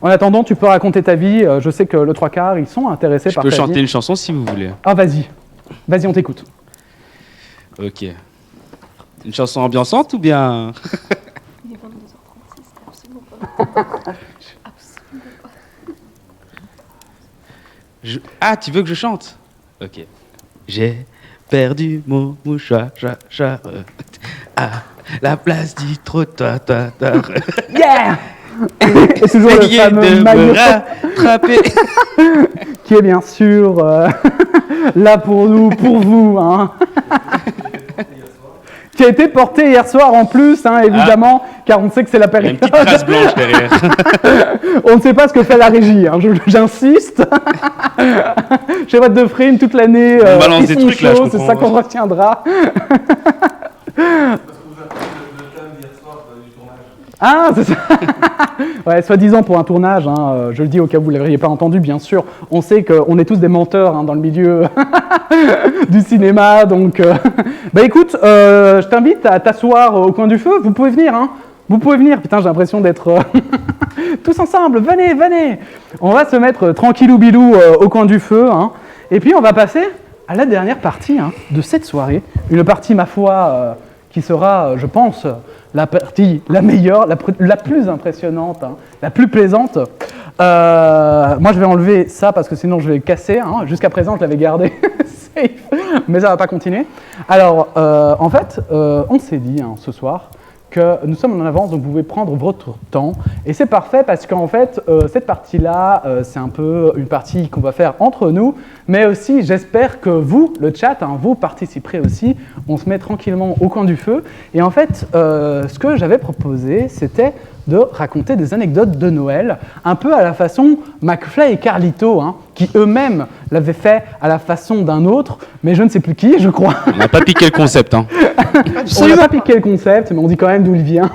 En attendant, tu peux raconter ta vie. Je sais que le 3/4, ils sont intéressés par ta vie. Je peux chanter une chanson si vous voulez. Ah, vas-y. Vas-y, on t'écoute. Ok. Une chanson ambiançante ou bien... Il est 22h36, c'est absolument pas. Ah, tu veux que je chante? Ok. J'ai perdu mon mouchoir à la place du trottoir. Yeah. Et toujours le fameux maillot qui est bien sûr là pour nous, pour vous, hein. Qui a été porté hier soir en plus, hein, évidemment, car on sait que c'est la période. Il y a une petite trace blanche derrière. On ne sait pas ce que fait la régie, hein, j'insiste. Chez What the Frame, toute l'année, balance des trucs, là, je c'est ça qu'on retiendra. Ah, c'est ça. Ouais, soi-disant pour un tournage, hein, je le dis au cas où vous ne l'auriez pas entendu, bien sûr, on sait qu'on est tous des menteurs, hein, dans le milieu du cinéma, donc... Bah écoute, je t'invite à t'asseoir au coin du feu, vous pouvez venir, hein. Vous pouvez venir, putain, j'ai l'impression d'être tous ensemble, venez, venez. On va se mettre tranquillou bilou au coin du feu, hein, et puis on va passer à la dernière partie, hein, de cette soirée, une partie, ma foi, qui sera, je pense... la partie la meilleure, la plus impressionnante, hein, la plus plaisante. Moi, je vais enlever ça parce que sinon je vais le casser. Hein. Jusqu'à présent, je l'avais gardé safe, mais ça ne va pas continuer. Alors, en fait, on s'est dit, hein, ce soir que nous sommes en avance, donc vous pouvez prendre votre temps. Et c'est parfait parce qu'en fait, cette partie-là, c'est un peu une partie qu'on va faire entre nous, mais aussi, j'espère que vous, le chat, hein, vous participerez aussi. On se met tranquillement au coin du feu. Et en fait, ce que j'avais proposé, c'était de raconter des anecdotes de Noël, un peu à la façon McFly et Carlito, hein, qui eux-mêmes l'avaient fait à la façon d'un autre, mais je ne sais plus qui, je crois. On n'a pas piqué le concept, hein. On n'a pas piqué le concept, mais on dit quand même d'où il vient.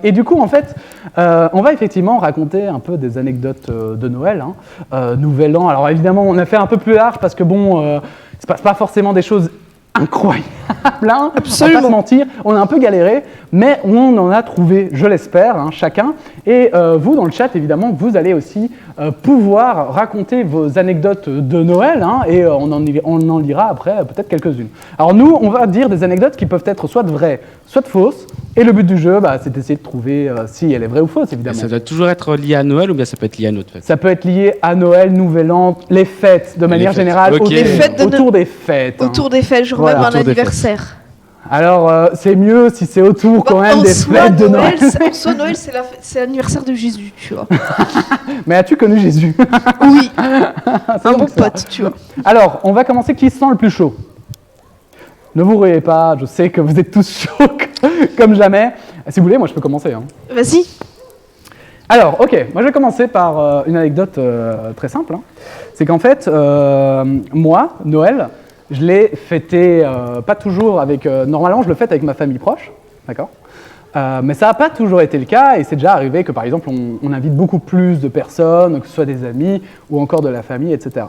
Et du coup, en fait, on va effectivement raconter un peu des anecdotes de Noël, hein. Nouvel An. Alors évidemment, on a fait un peu plus large parce que bon, c'est pas forcément des choses incroyable, hein. Absolument. On va pas se mentir, on a un peu galéré, mais on en a trouvé, je l'espère, hein, chacun. Et vous, dans le chat, évidemment, vous allez aussi pouvoir raconter vos anecdotes de Noël, hein, et on en lira après peut-être quelques-unes. Alors nous, on va dire des anecdotes qui peuvent être soit vraies, soit fausses, et le but du jeu, bah, c'est d'essayer de trouver si elle est vraie ou fausse, évidemment. Ça doit toujours être lié à Noël ou bien ça peut être lié à une autre fête? Ça peut être lié à Noël, Nouvel An, les fêtes, de manière générale, okay. autour des fêtes. Hein. Autour des fêtes, je Voilà. remets un anniversaire. Alors, c'est mieux si c'est autour quand même des fêtes de Noël. En soi, Noël, c'est l'anniversaire de Jésus, tu vois. Mais as-tu connu Jésus? Oui, C'est un donc bon ça. pote, tu vois. Alors, on va commencer. Qui se sent le plus chaud? Ne vous ruez pas, je sais que vous êtes tous chauds comme jamais. Si vous voulez, moi je peux commencer. Hein. Vas-y. Alors, ok, moi je vais commencer par une anecdote très simple. Hein. C'est qu'en fait, moi, Noël, je l'ai fêté pas toujours avec... normalement, je le fête avec ma famille proche, d'accord, mais ça n'a pas toujours été le cas, et c'est déjà arrivé que, par exemple, on invite beaucoup plus de personnes, que ce soit des amis ou encore de la famille, etc.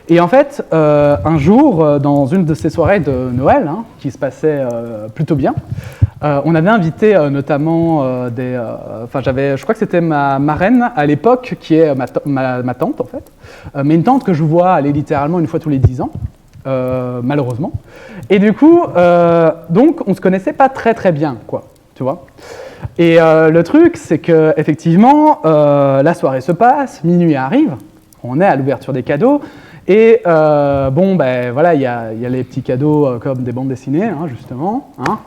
Et en fait, un jour, dans une de ces soirées de Noël, hein, qui se passait plutôt bien, on avait invité notamment des... Enfin, je crois que c'était ma marraine à l'époque, qui est ma tante, en fait, mais une tante que je vois aller littéralement une fois tous les 10 ans. Malheureusement. Et du coup, donc, on se connaissait pas très très bien, quoi, tu vois. Et le truc, c'est que effectivement, la soirée se passe, minuit arrive, on est à l'ouverture des cadeaux, et bon, ben voilà, il y a les petits cadeaux comme des bandes dessinées, hein, justement, hein.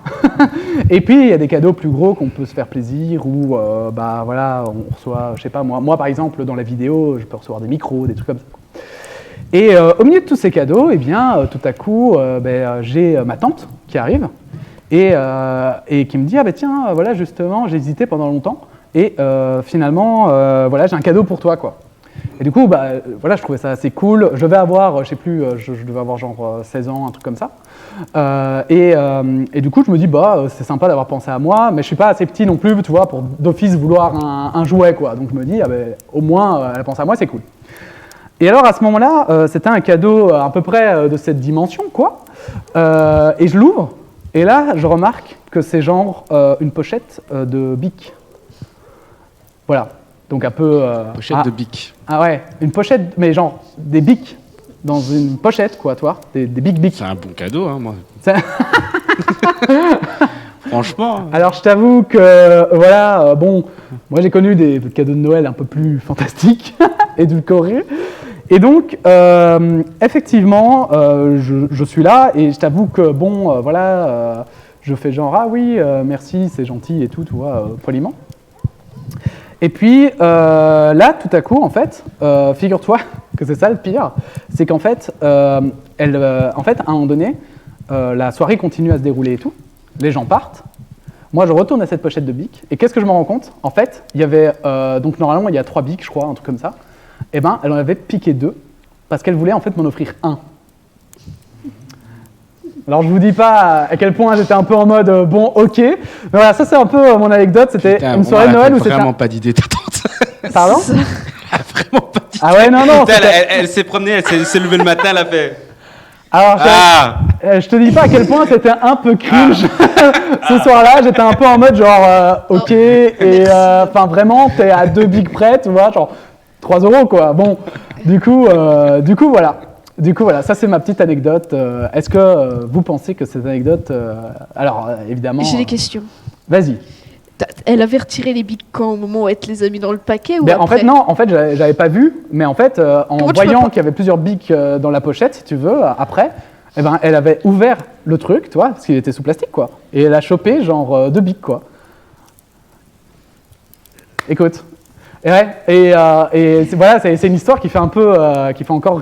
Et puis il y a des cadeaux plus gros qu'on peut se faire plaisir, ou bah voilà, on reçoit, je sais pas moi par exemple dans la vidéo, je peux recevoir des micros, des trucs comme ça. Et au milieu de tous ces cadeaux, eh bien, tout à coup, j'ai ma tante qui arrive et qui me dit « Ah ben tiens, voilà, justement, j'ai hésité pendant longtemps et finalement, voilà, j'ai un cadeau pour toi, quoi. » Et du coup, bah, voilà, je trouvais ça assez cool. Je vais avoir, je sais plus, je devais avoir genre 16 ans, un truc comme ça. Et du coup, je me dis, bah, c'est sympa d'avoir pensé à moi, mais je suis pas assez petit non plus, tu vois, pour d'office vouloir un jouet, quoi. Donc je me dis, ah ben, au moins, elle a pensé à moi, c'est cool. Et alors, à ce moment-là, c'était un cadeau à peu près de cette dimension, quoi. Et je l'ouvre, et là, je remarque que c'est genre une pochette de Bic. Voilà. Donc un peu... Pochette de bic. Ah ouais, une pochette, mais genre des bics dans une pochette, quoi, toi. Des bics. C'est un bon cadeau, hein, moi. Ça- Franchement. Alors je t'avoue que, voilà, bon, moi j'ai connu des cadeaux de Noël un peu plus fantastiques, édulcorés. Et donc, effectivement, je suis là et je t'avoue que, bon, voilà, je fais genre, ah oui, merci, c'est gentil et tout, tu vois, poliment. Et puis, là, tout à coup, en fait, figure-toi que c'est ça le pire, c'est qu'en fait, en fait, à un moment donné, la soirée continue à se dérouler et tout, les gens partent, moi je retourne à cette pochette de bic, et qu'est-ce que je me rends compte? En fait, il y avait, donc normalement il y a 3 bics, je crois, un truc comme ça, et ben elle en avait piqué 2, parce qu'elle voulait en fait m'en offrir un. Alors je vous dis pas à quel point j'étais un peu en mode bon ok, mais voilà, ça c'est un peu mon anecdote, c'était Putain, une soirée de Noël où c'était... vraiment pas d'idée, ta tante. Pardon? Vraiment pas d'idée. Ah ouais, non, Putain, c'était... elle s'est promenée, elle s'est levée le matin, elle a fait. Alors, Ah je te dis pas à quel point c'était un peu cringe ce soir-là. J'étais un peu en mode genre, ok, et enfin vraiment, t'es à 2 bigs près, tu vois, genre 3 € quoi. Bon, du coup, voilà. Du coup, voilà, ça c'est ma petite anecdote. Est-ce que vous pensez que cette anecdote. Alors, évidemment. J'ai des questions. Vas-y. Elle avait retiré les bics quand, au moment où elle te les a mis dans le paquet ou Ben, après? en fait, non, en fait, j'avais pas vu, mais en fait, en Comment tu voyant peux pas- qu'il y avait plusieurs bics dans la pochette, si tu veux, après, eh ben, elle avait ouvert le truc, tu vois, parce qu'il était sous plastique, quoi. Et elle a chopé, genre, 2 bics, quoi. Écoute. Et ouais, et voilà, c'est une histoire qui fait un peu,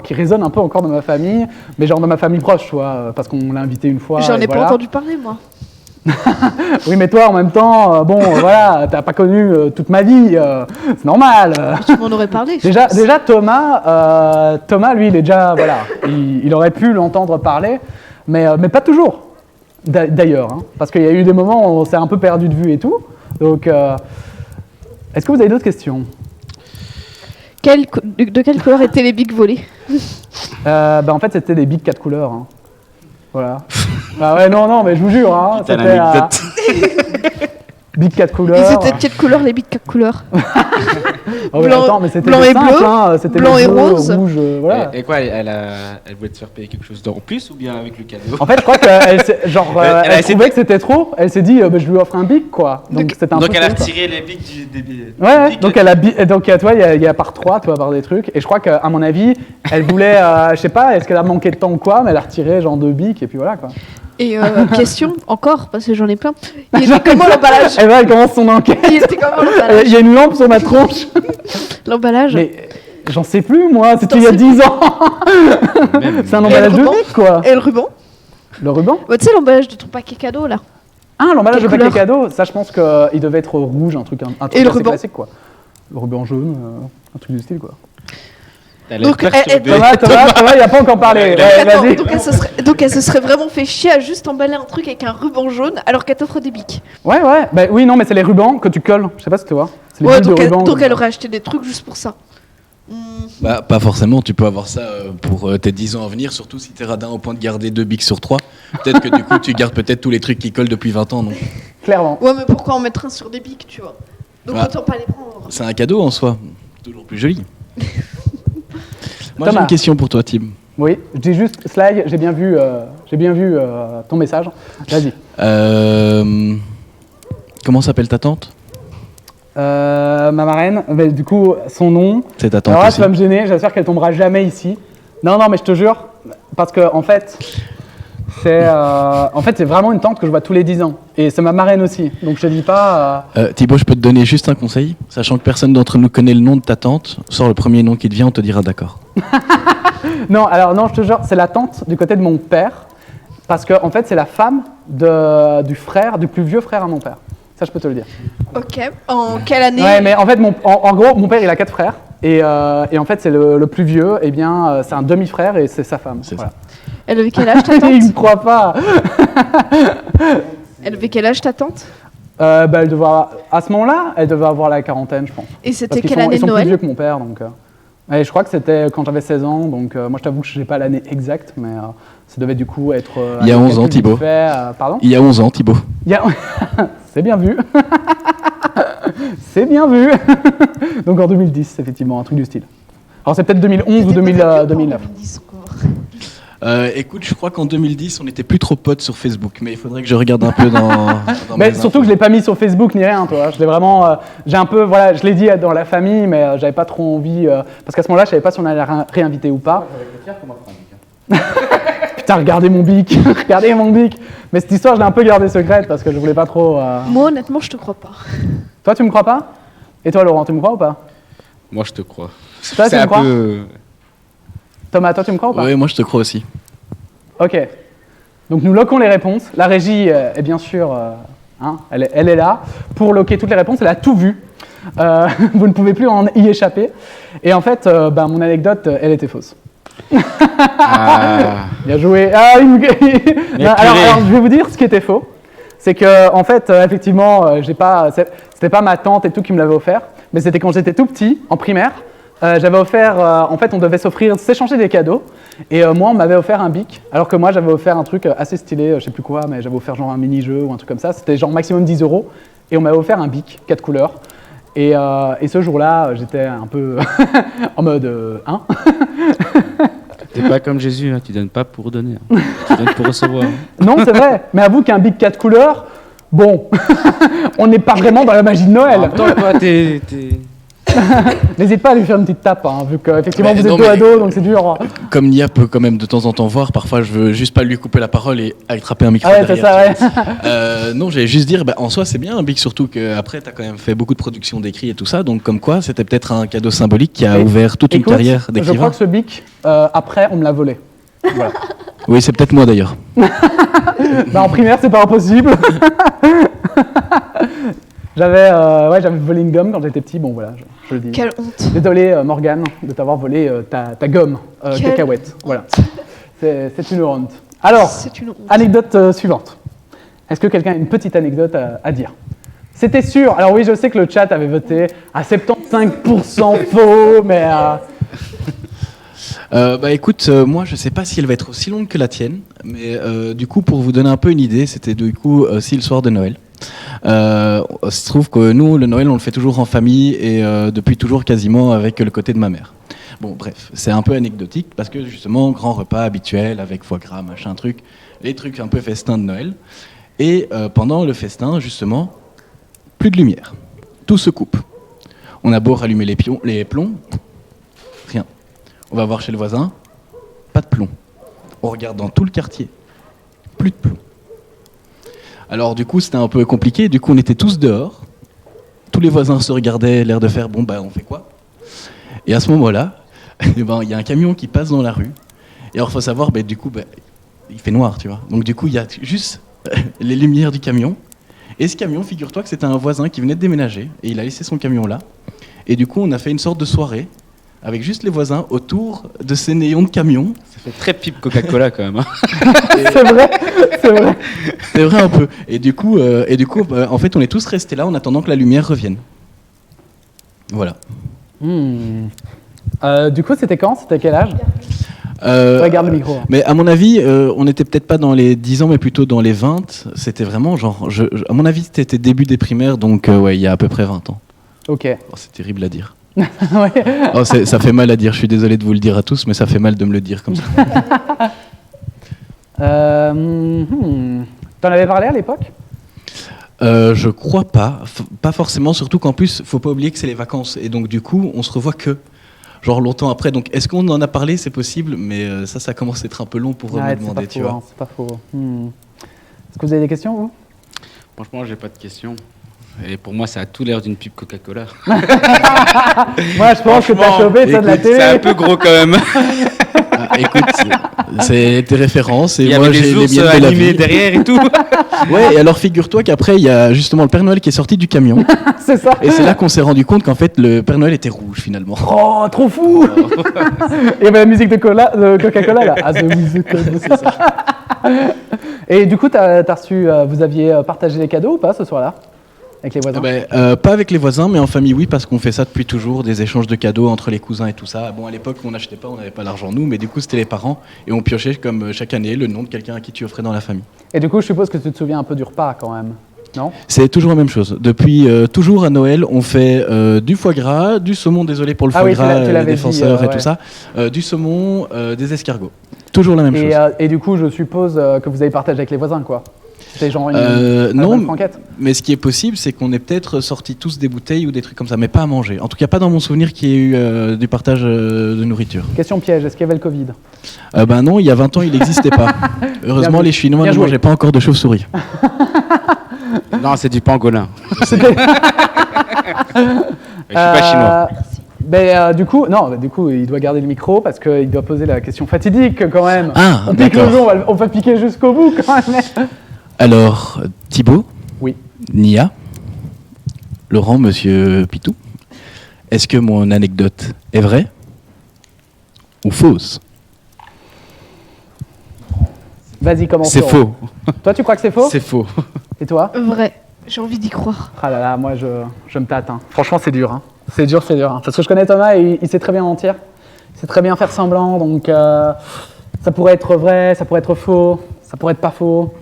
qui résonne un peu encore dans ma famille, mais genre dans ma famille proche, tu vois, parce qu'on l'a invité une fois. J'en et ai pas voilà. entendu parler, moi. Oui, mais toi, en même temps, bon, voilà, t'as pas connu toute ma vie, c'est normal. Tu m'en aurais parlé. je pense. Déjà Thomas, lui, il est déjà, voilà, il aurait pu l'entendre parler, mais pas toujours, d'ailleurs, hein, parce qu'il y a eu des moments où on s'est un peu perdu de vue et tout. Donc, est-ce que vous avez d'autres questions? De quelle couleur étaient les bics volés? En fait, c'était des bics 4 couleurs. Hein. Voilà. Ah ouais, non, mais je vous jure, hein, Putain, c'était l'anecdote. bics 4 couleurs. Ils étaient de quelle couleur les bics 4 couleurs? Oh, mais blanc- attends, mais c'était blanc des et simples, bleu, hein, c'était blanc le et bleu, rose. rouge, voilà. Et quoi, elle voulait te faire payer quelque chose en plus ou bien avec le cadeau? En fait, je crois qu'elle Elle a elle essayé trouvait que c'était trop. Elle s'est dit, je lui offre un bic, quoi. Donc c'était un Donc peu elle a ça, quoi. retiré les bics des billets. Ouais, donc elle a donc toi, il y a par 3, tu vas par des trucs. Et je crois qu'à mon avis, elle voulait, je sais pas, est-ce qu'elle a manqué de temps ou quoi, mais elle a retiré genre 2 bics et puis voilà, quoi. Et question, encore, parce que j'en ai plein. Il était comment l'emballage? Et là, elle commence son enquête. Il était comment Il l'emballage? y a une lampe sur ma tronche. L'emballage? Mais j'en sais plus, moi, c'était T'en il y a sais 10 ans. Même. C'est un emballage de ruban bic, quoi. Et le ruban? Le ruban. Bah, tu sais, l'emballage de ton paquet cadeau, là. Ah, l'emballage de Quelle paquet couleur? cadeau, ça je pense qu'il devait être rouge, un truc Et assez le ruban? classique, quoi. Le ruban jaune, un truc du style, quoi. Elle a Donc, l'air elle- perturbée. Thomas, il a pas encore parlé. Ouais, Ouais, Attends, vas-y. donc elle se serait vraiment fait chier à juste emballer un truc avec un ruban jaune alors qu'elle t'offre des bics. Ouais, bah oui, non, mais c'est les rubans que tu colles. Je sais pas si tu vois. C'est les Ouais, bulles donc, de ruban. donc elle aurait acheté des trucs juste pour ça. Bah, pas forcément, tu peux avoir ça pour tes 10 ans à venir, surtout si t'es radin au point de garder 2 bics sur 3. Peut-être que du coup, tu gardes peut-être tous les trucs qui collent depuis 20 ans, non? Clairement. Ouais, mais pourquoi en mettre un sur des bics, tu vois? Donc Ouais. autant pas les prendre. C'est un cadeau en soi, toujours plus joli. Moi, j'ai Thomas. une question pour toi, Tim. Oui, je dis juste, Sly, j'ai bien vu ton message. Vas-y. Comment s'appelle ta tante? Ma marraine, mais du coup, son nom. C'est ta tante Alors là, aussi. tu vas me gêner, j'espère qu'elle tombera jamais ici. Non, mais je te jure, parce que en fait, c'est vraiment une tante que je vois tous les 10 ans. Et c'est ma marraine aussi, donc je te dis pas... Thibaut, je peux te donner juste un conseil. Sachant que personne d'entre nous connaît le nom de ta tante, sors le premier nom qui te vient, on te dira d'accord. Non, alors non, je te jure, c'est la tante du côté de mon père, parce que en fait, c'est la femme du plus vieux frère à mon père. Ça, je peux te le dire. Ok. En quelle année? Ouais, mais en fait, en gros, mon père, il a 4 frères, et en fait, c'est le plus vieux, et bien, c'est un demi-frère, et c'est sa femme. C'est Voilà. Elle avait quel âge ta Il tante? me croit pas. Elle avait quel âge ta tante? Elle devait à ce moment-là, elle devait avoir la quarantaine, je pense. Et Parce c'était qu'ils quelle sont, année ils sont de plus vieux Noël? que mon père, donc... et je crois que c'était quand j'avais 16 ans, donc moi je t'avoue que je n'ai pas l'année exacte, mais ça devait du coup être... Il y a avec 11 ans, calcul vite Thibaut. fait, pardon? Il y a 11 ans, Thibaut. Il y a- C'est bien vu. C'est bien vu. Donc en 2010, effectivement, un truc du style. Alors c'est peut-être 2011 ou 2009. 2010 encore. Écoute, je crois qu'en 2010, on n'était plus trop potes sur Facebook, mais il faudrait que je regarde un peu dans Mais mes surtout infos. que je l'ai pas mis sur Facebook ni rien, toi. Je l'ai vraiment, j'ai un peu, voilà, je l'ai dit dans la famille, mais j'avais pas trop envie, parce qu'à ce moment-là, je savais pas si on allait la réinviter ou pas. Putain, regardez mon bic, regardez mon bic. Mais cette histoire, je l'ai un peu gardée secrète parce que je voulais pas trop. Moi, honnêtement, je te crois pas. Toi, tu me crois pas? Et toi, Laurent, tu me crois ou pas? Moi, je te crois. Toi, tu C'est me un crois? peu. Thomas, toi, tu me crois ou pas? Oui, moi je te crois aussi. Ok. Donc nous loquons les réponses. La régie est bien sûr, elle est là pour loquer toutes les réponses. Elle a tout vu. Vous ne pouvez plus y échapper. Et en fait, mon anecdote, elle était fausse. Ah. Bien joué. Ah, Non, alors, je vais vous dire ce qui était faux. C'est que en fait, effectivement, c'était pas ma tante et tout qui me l'avait offert, mais c'était quand j'étais tout petit, en primaire. J'avais offert, en fait, on devait s'échanger des cadeaux. Et moi, on m'avait offert un bic, alors que moi, j'avais offert un truc assez stylé, je sais plus quoi, mais j'avais offert genre un mini-jeu ou un truc comme ça. C'était genre maximum 10 €. Et on m'avait offert un bic, 4 couleurs. Et ce jour-là, j'étais un peu en mode, hein. T'es pas comme Jésus, hein, tu donnes pas pour donner. Hein. Tu donnes pour recevoir. Hein. Non, c'est vrai. Mais avoue qu'un bic 4 couleurs, bon, on n'est pas vraiment dans la magie de En Noël. même temps, toi, t'es. N'hésite pas à lui faire une petite tape, hein, vu qu'effectivement Mais vous non, êtes dos à mais- dos, donc c'est dur. Comme Nia peut quand même de temps en temps voir, parfois je veux juste pas lui couper la parole et attraper un micro Ah ouais, c'est derrière. ça, ouais. Non, j'allais juste dire, en soi c'est bien un bic, surtout qu'après tu as quand même fait beaucoup de production d'écrits et tout ça, donc comme quoi c'était peut-être un cadeau symbolique qui a Et- ouvert toute une Écoute, carrière je crois d'écrivain. que ce bic, après, on me l'a volé. Voilà. Oui, c'est peut-être moi d'ailleurs. En primaire, c'est pas impossible. J'avais volé une gomme quand j'étais petit, bon voilà, je le dis. Quelle honte. Désolé Morgane de t'avoir volé ta gomme Quelle cacahuète. Voilà. C'est une honte. Alors, C'est une honte. anecdote suivante. Est-ce que quelqu'un a une petite anecdote à dire? C'était sûr. Alors oui, je sais que le chat avait voté à 75% faux, mais... Écoute, moi je sais pas si elle va être aussi longue que la tienne, mais du coup pour vous donner un peu une idée, c'était du coup aussi le soir de Noël. Il se trouve que nous, le Noël, on le fait toujours en famille et depuis toujours quasiment avec le côté de ma mère. Bon, bref, c'est un peu anecdotique parce que justement, grand repas habituel avec foie gras, machin truc, les trucs un peu festin de Noël. Et pendant le festin, justement, plus de lumière. Tout se coupe. On a beau rallumer les plombs, rien. On va voir chez le voisin, pas de plomb. On regarde dans tout le quartier, plus de plomb. Alors du coup, c'était un peu compliqué. Du coup, on était tous dehors. Tous les voisins se regardaient, l'air de faire, on fait quoi? Et à ce moment-là, il y a un camion qui passe dans la rue. Et alors, il faut savoir, il fait noir, tu vois. Donc du coup, il y a juste les lumières du camion. Et ce camion, figure-toi que c'était un voisin qui venait de déménager. Et il a laissé son camion là. Et du coup, on a fait une sorte de soirée avec juste les voisins autour de ces néons de camion. Ça fait très pipe Coca-Cola quand même. Hein. c'est vrai, c'est vrai. C'est vrai un peu. Et du coup, en fait, on est tous restés là en attendant que la lumière revienne. Voilà. Du coup, c'était quand? C'était à quel âge? Regarde le micro. Mais à mon avis, on n'était peut-être pas dans les 10 ans, mais plutôt dans les 20. C'était vraiment genre... à mon avis, c'était début des primaires, donc il y a à peu près 20 ans. Ok. Oh, c'est terrible à dire. Ouais. Oh, ça fait mal à dire, je suis désolé de vous le dire à tous, mais ça fait mal de me le dire comme ça. T'en avais parlé à l'époque? Je crois pas, pas forcément, surtout qu'en plus, faut pas oublier que c'est les vacances, et donc du coup, on se revoit que genre longtemps après. Donc est-ce qu'on en a parlé? C'est possible, mais ça commence à être un peu long pour me Ouais, demander, c'est tu pas faux, vois. hein, c'est pas faux. Est-ce que vous avez des questions, vous? Franchement, j'ai pas de questions. Et pour moi, ça a tout l'air d'une pub Coca-Cola. Moi, je pense que t'as chopé ça de la Écoute, télé. c'est un peu gros quand même. Écoute, c'est tes références, et Il y moi avait j'ai des les ours miennes de la animés vie. derrière et tout. Ouais, et alors figure-toi qu'après, il y a justement le Père Noël qui est sorti du camion, C'est ça. et c'est là qu'on s'est rendu compte qu'en fait, le Père Noël était rouge finalement. Oh, trop fou. Il y avait la musique de Coca-Cola, là. Ah, the music, c'est ça. Et du coup, t'as reçu, vous aviez partagé les cadeaux ou pas ce soir-là? Avec les voisins? Pas avec les voisins, mais en famille, oui, parce qu'on fait ça depuis toujours, des échanges de cadeaux entre les cousins et tout ça. Bon, à l'époque, on n'achetait pas, on n'avait pas l'argent nous, mais du coup, c'était les parents, et on piochait comme chaque année le nom de quelqu'un à qui tu offrais dans la famille. Et du coup, je suppose que tu te souviens un peu du repas quand même. Non. C'est toujours la même chose. Depuis toujours à Noël, on fait du foie gras, du saumon, désolé pour le Ah foie oui, tu gras, l'as- tu les l'avais dit, défenseurs et ouais. tout ça, du saumon, des escargots. Toujours la même chose. Et du coup, je suppose que vous avez partagé avec les voisins, quoi. C'était genre une Non, bonne franquette. mais ce qui est possible, c'est qu'on ait peut-être sorti tous des bouteilles ou des trucs comme ça, mais pas à manger. En tout cas, pas dans mon souvenir qu'il y ait eu du partage de nourriture. Question piège, est-ce qu'il y avait le Covid? Ben non, il y a 20 ans, il n'existait pas. Heureusement, Bien les Chinois bien ne joué. mangeaient pas encore de chauves-souris. Non, c'est du pangolin. Je suis pas chinois. Du coup, il doit garder le micro parce qu'il doit poser la question fatidique quand même. Ah, on pique le d'accord. jeu, on va piquer jusqu'au bout quand même. Alors, Thibaut, Oui. Nia, Laurent, Monsieur Pitou, est-ce que mon anecdote est vraie ou fausse? Vas-y, commence. C'est Laurent. faux. Toi, tu crois que c'est faux? C'est faux. Et toi? Vrai. J'ai envie d'y croire. Ah là là, moi je me tâte. Hein. Franchement, c'est dur. Hein. C'est dur, c'est dur. Hein. Parce que je connais Thomas et il sait très bien mentir. Il sait très bien faire semblant. Donc ça pourrait être vrai, ça pourrait être faux, ça pourrait être pas faux.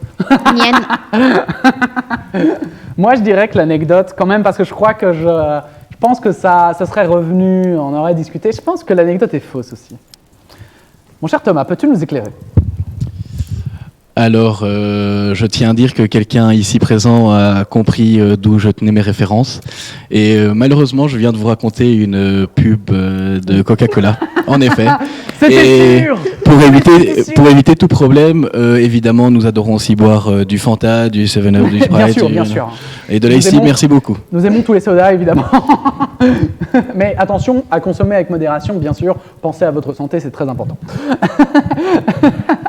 Moi, je dirais que l'anecdote, quand même, parce que je crois que je pense que ça serait revenu, on aurait discuté. Je pense que l'anecdote est fausse aussi. Mon cher Thomas, peux-tu nous éclairer? Alors, je tiens à dire que quelqu'un ici présent a compris d'où je tenais mes références. Et malheureusement, je viens de vous raconter une pub de Coca-Cola. En effet. C'était Et sûr. pour éviter tout problème, évidemment, nous adorons aussi boire du Fanta, du 7-Up, du Sprite. Bien sûr, bien sûr. Et de Nous l'ici, aimons- merci beaucoup. Nous aimons tous les sodas, évidemment. Mais attention à consommer avec modération, bien sûr. Pensez à votre santé, c'est très important.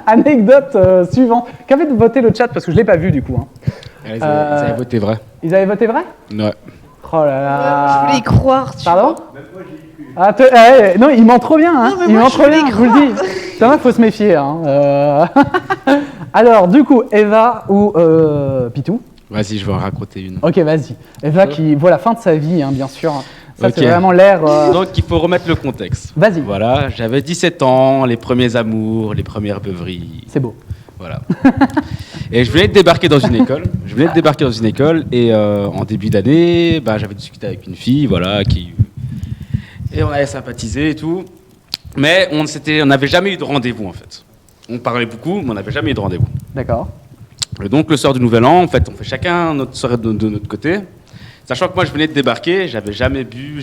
Anecdote suivante. Qu'avait voté le chat? Parce que je ne l'ai pas vu, du coup. Hein. Ils avaient voté vrai. Ils avaient voté vrai? Ouais. Oh là là. Je voulais y croire, tu Pardon? vois. Non, il ment trop bien. Hein. Non, mais Il moi, ment je trop voulais bien, y je vous le dis. Thomas, faut se méfier. Hein. Alors, du coup, Eva ou Pitou? Vas-y, je vais en raconter une. Ok, vas-y. Eva qui voit la fin de sa vie, hein, bien sûr. Ça, Ok. c'est vraiment l'air... Donc, il faut remettre le contexte. Vas-y. Voilà, j'avais 17 ans, les premiers amours, les premières beuveries. C'est beau. Voilà. Et je venais de débarquer dans une école. Et en début d'année, j'avais discuté avec une fille, voilà, et on avait sympathisé et tout. Mais on n'avait jamais eu de rendez-vous en fait. On parlait beaucoup, mais on n'avait jamais eu de rendez-vous. D'accord. Et donc le soir du Nouvel An, en fait, on fait chacun notre soirée de notre côté. Sachant que moi je venais de débarquer, j'avais jamais bu,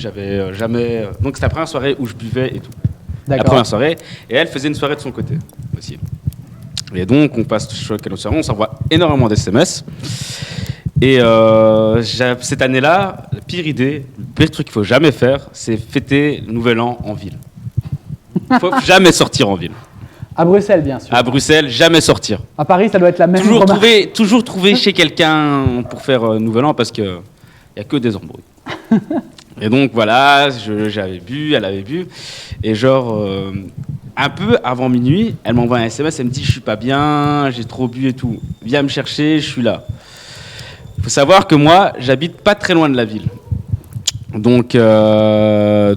donc c'était la première soirée où je buvais et tout. La D'accord. première soirée, et elle faisait une soirée de son côté aussi. Et donc on passe chacun notre soirée, on s'envoie énormément d'SMS. Et cette année-là, la pire idée, le pire truc qu'il faut jamais faire, c'est fêter le Nouvel An en ville. Il faut jamais sortir en ville. À Bruxelles, bien sûr. À Bruxelles, jamais sortir. À Paris, ça doit être la même Toujours remarque. trouver chez quelqu'un pour faire Nouvel An parce que y a que des embrouilles. Et donc voilà, j'avais bu, elle avait bu, et genre un peu avant minuit, elle m'envoie un SMS, elle me dit je suis pas bien, j'ai trop bu et tout, viens me chercher, je suis là. Faut savoir que moi, j'habite pas très loin de la ville, donc quand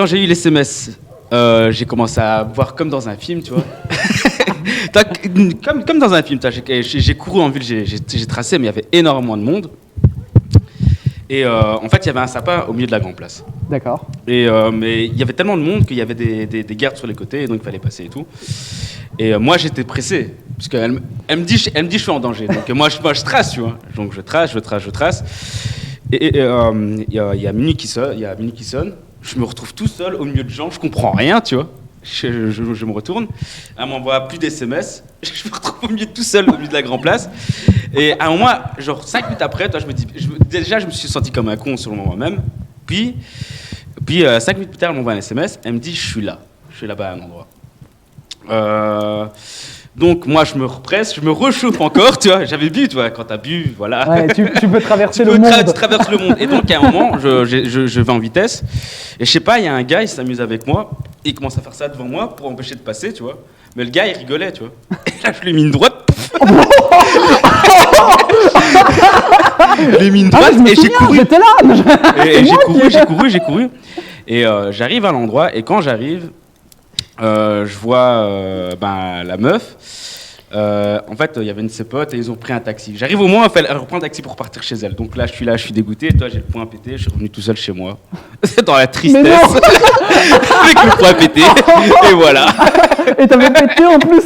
j'ai eu les SMS, j'ai commencé à voir comme dans un film, tu vois. Comme dans un film, j'ai couru en ville, j'ai tracé, mais il y avait énormément de monde. Et en fait, il y avait un sapin au milieu de la grande place. D'accord. Et mais il y avait tellement de monde qu'il y avait des gardes sur les côtés, et donc il fallait passer et tout. Et moi, j'étais pressé, parce qu'elle me dit je suis en danger. Donc moi, je trace, tu vois. Donc je trace. Et il y a minuit qui sonne. Je me retrouve tout seul au milieu de gens, je comprends rien, tu vois. Je me retourne, elle m'envoie plus d'SMS, je me retrouve au milieu tout seul, au milieu de la grande place. Et à un moment, genre 5 minutes après, toi, je me suis senti comme un con selon moi-même. Puis 5 minutes plus tard, elle m'envoie un SMS, elle me dit je suis là-bas à un endroit. Donc moi je me represse, je me réchauffe encore, tu vois, j'avais bu, tu vois, quand t'as bu, voilà. Ouais, tu peux traverser Tu le monde. traverses le monde. Et donc, à un moment, je vais en vitesse. Et je sais pas, il y a un gars, il s'amuse avec moi. Et il commence à faire ça devant moi pour empêcher de passer, tu vois. Mais le gars, il rigolait, tu vois. Et là, je lui ai mis une droite. Je lui ai mis une droite Ah, je me et j'ai souviens, couru. j'étais là. Et j'ai couru. Et j'arrive à l'endroit. Et quand j'arrive, je vois la meuf. En fait, il y avait une de ses potes et ils ont pris un taxi. J'arrive au moins, elle reprend un taxi pour partir chez elle. Donc là, je suis dégoûté. Toi, j'ai le poing pété. Je suis revenu tout seul chez moi. Dans la tristesse. Avec le poing pété. Et voilà. Et t'avais pété en plus.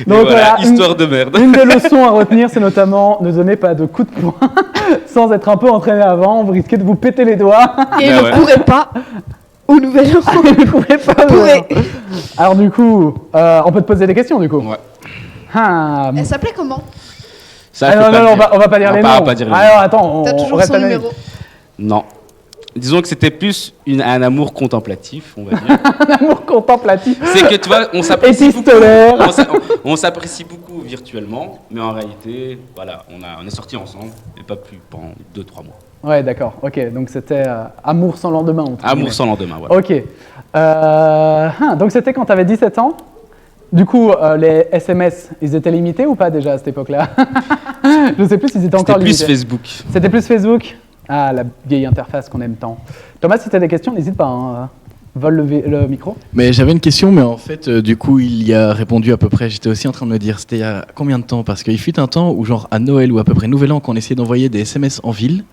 Donc voilà, histoire de merde. Une des leçons à retenir, c'est notamment ne donnez pas de coups de poing sans être un peu entraîné avant. Vous risquez de vous péter les doigts. Et ne courez pas au Nouvel An. Ne courez pas. Alors du coup, on peut te poser des questions du coup. Ouais. Ah. Elle s'appelait comment? Non, on va pas dire les noms. Alors attends, t'as toujours son numéro? Non. Disons que c'était plus un amour contemplatif, on va dire. Un amour contemplatif. C'est que tu vois, on s'apprécie beaucoup. On s'apprécie beaucoup virtuellement, mais en réalité, voilà, on est sortis ensemble, et pas plus pendant 2-3 mois. Ouais, d'accord. Ok, donc c'était amour sans lendemain. Amour sans lendemain, voilà. Ok. Donc c'était quand tu avais 17 ans. Du coup, les SMS, ils étaient limités ou pas déjà à cette époque-là? Je sais plus s'ils étaient encore limités. C'était plus Facebook. C'était plus Facebook? Ah, la vieille interface qu'on aime tant. Thomas, si tu as des questions, n'hésite pas. Hein. Vole le micro. Mais j'avais une question, mais en fait, du coup, il y a répondu à peu près. J'étais aussi en train de me dire, c'était il y a combien de temps? Parce qu'il fut un temps où, genre, à Noël ou à peu près Nouvel An, quand on essayait d'envoyer des SMS en ville,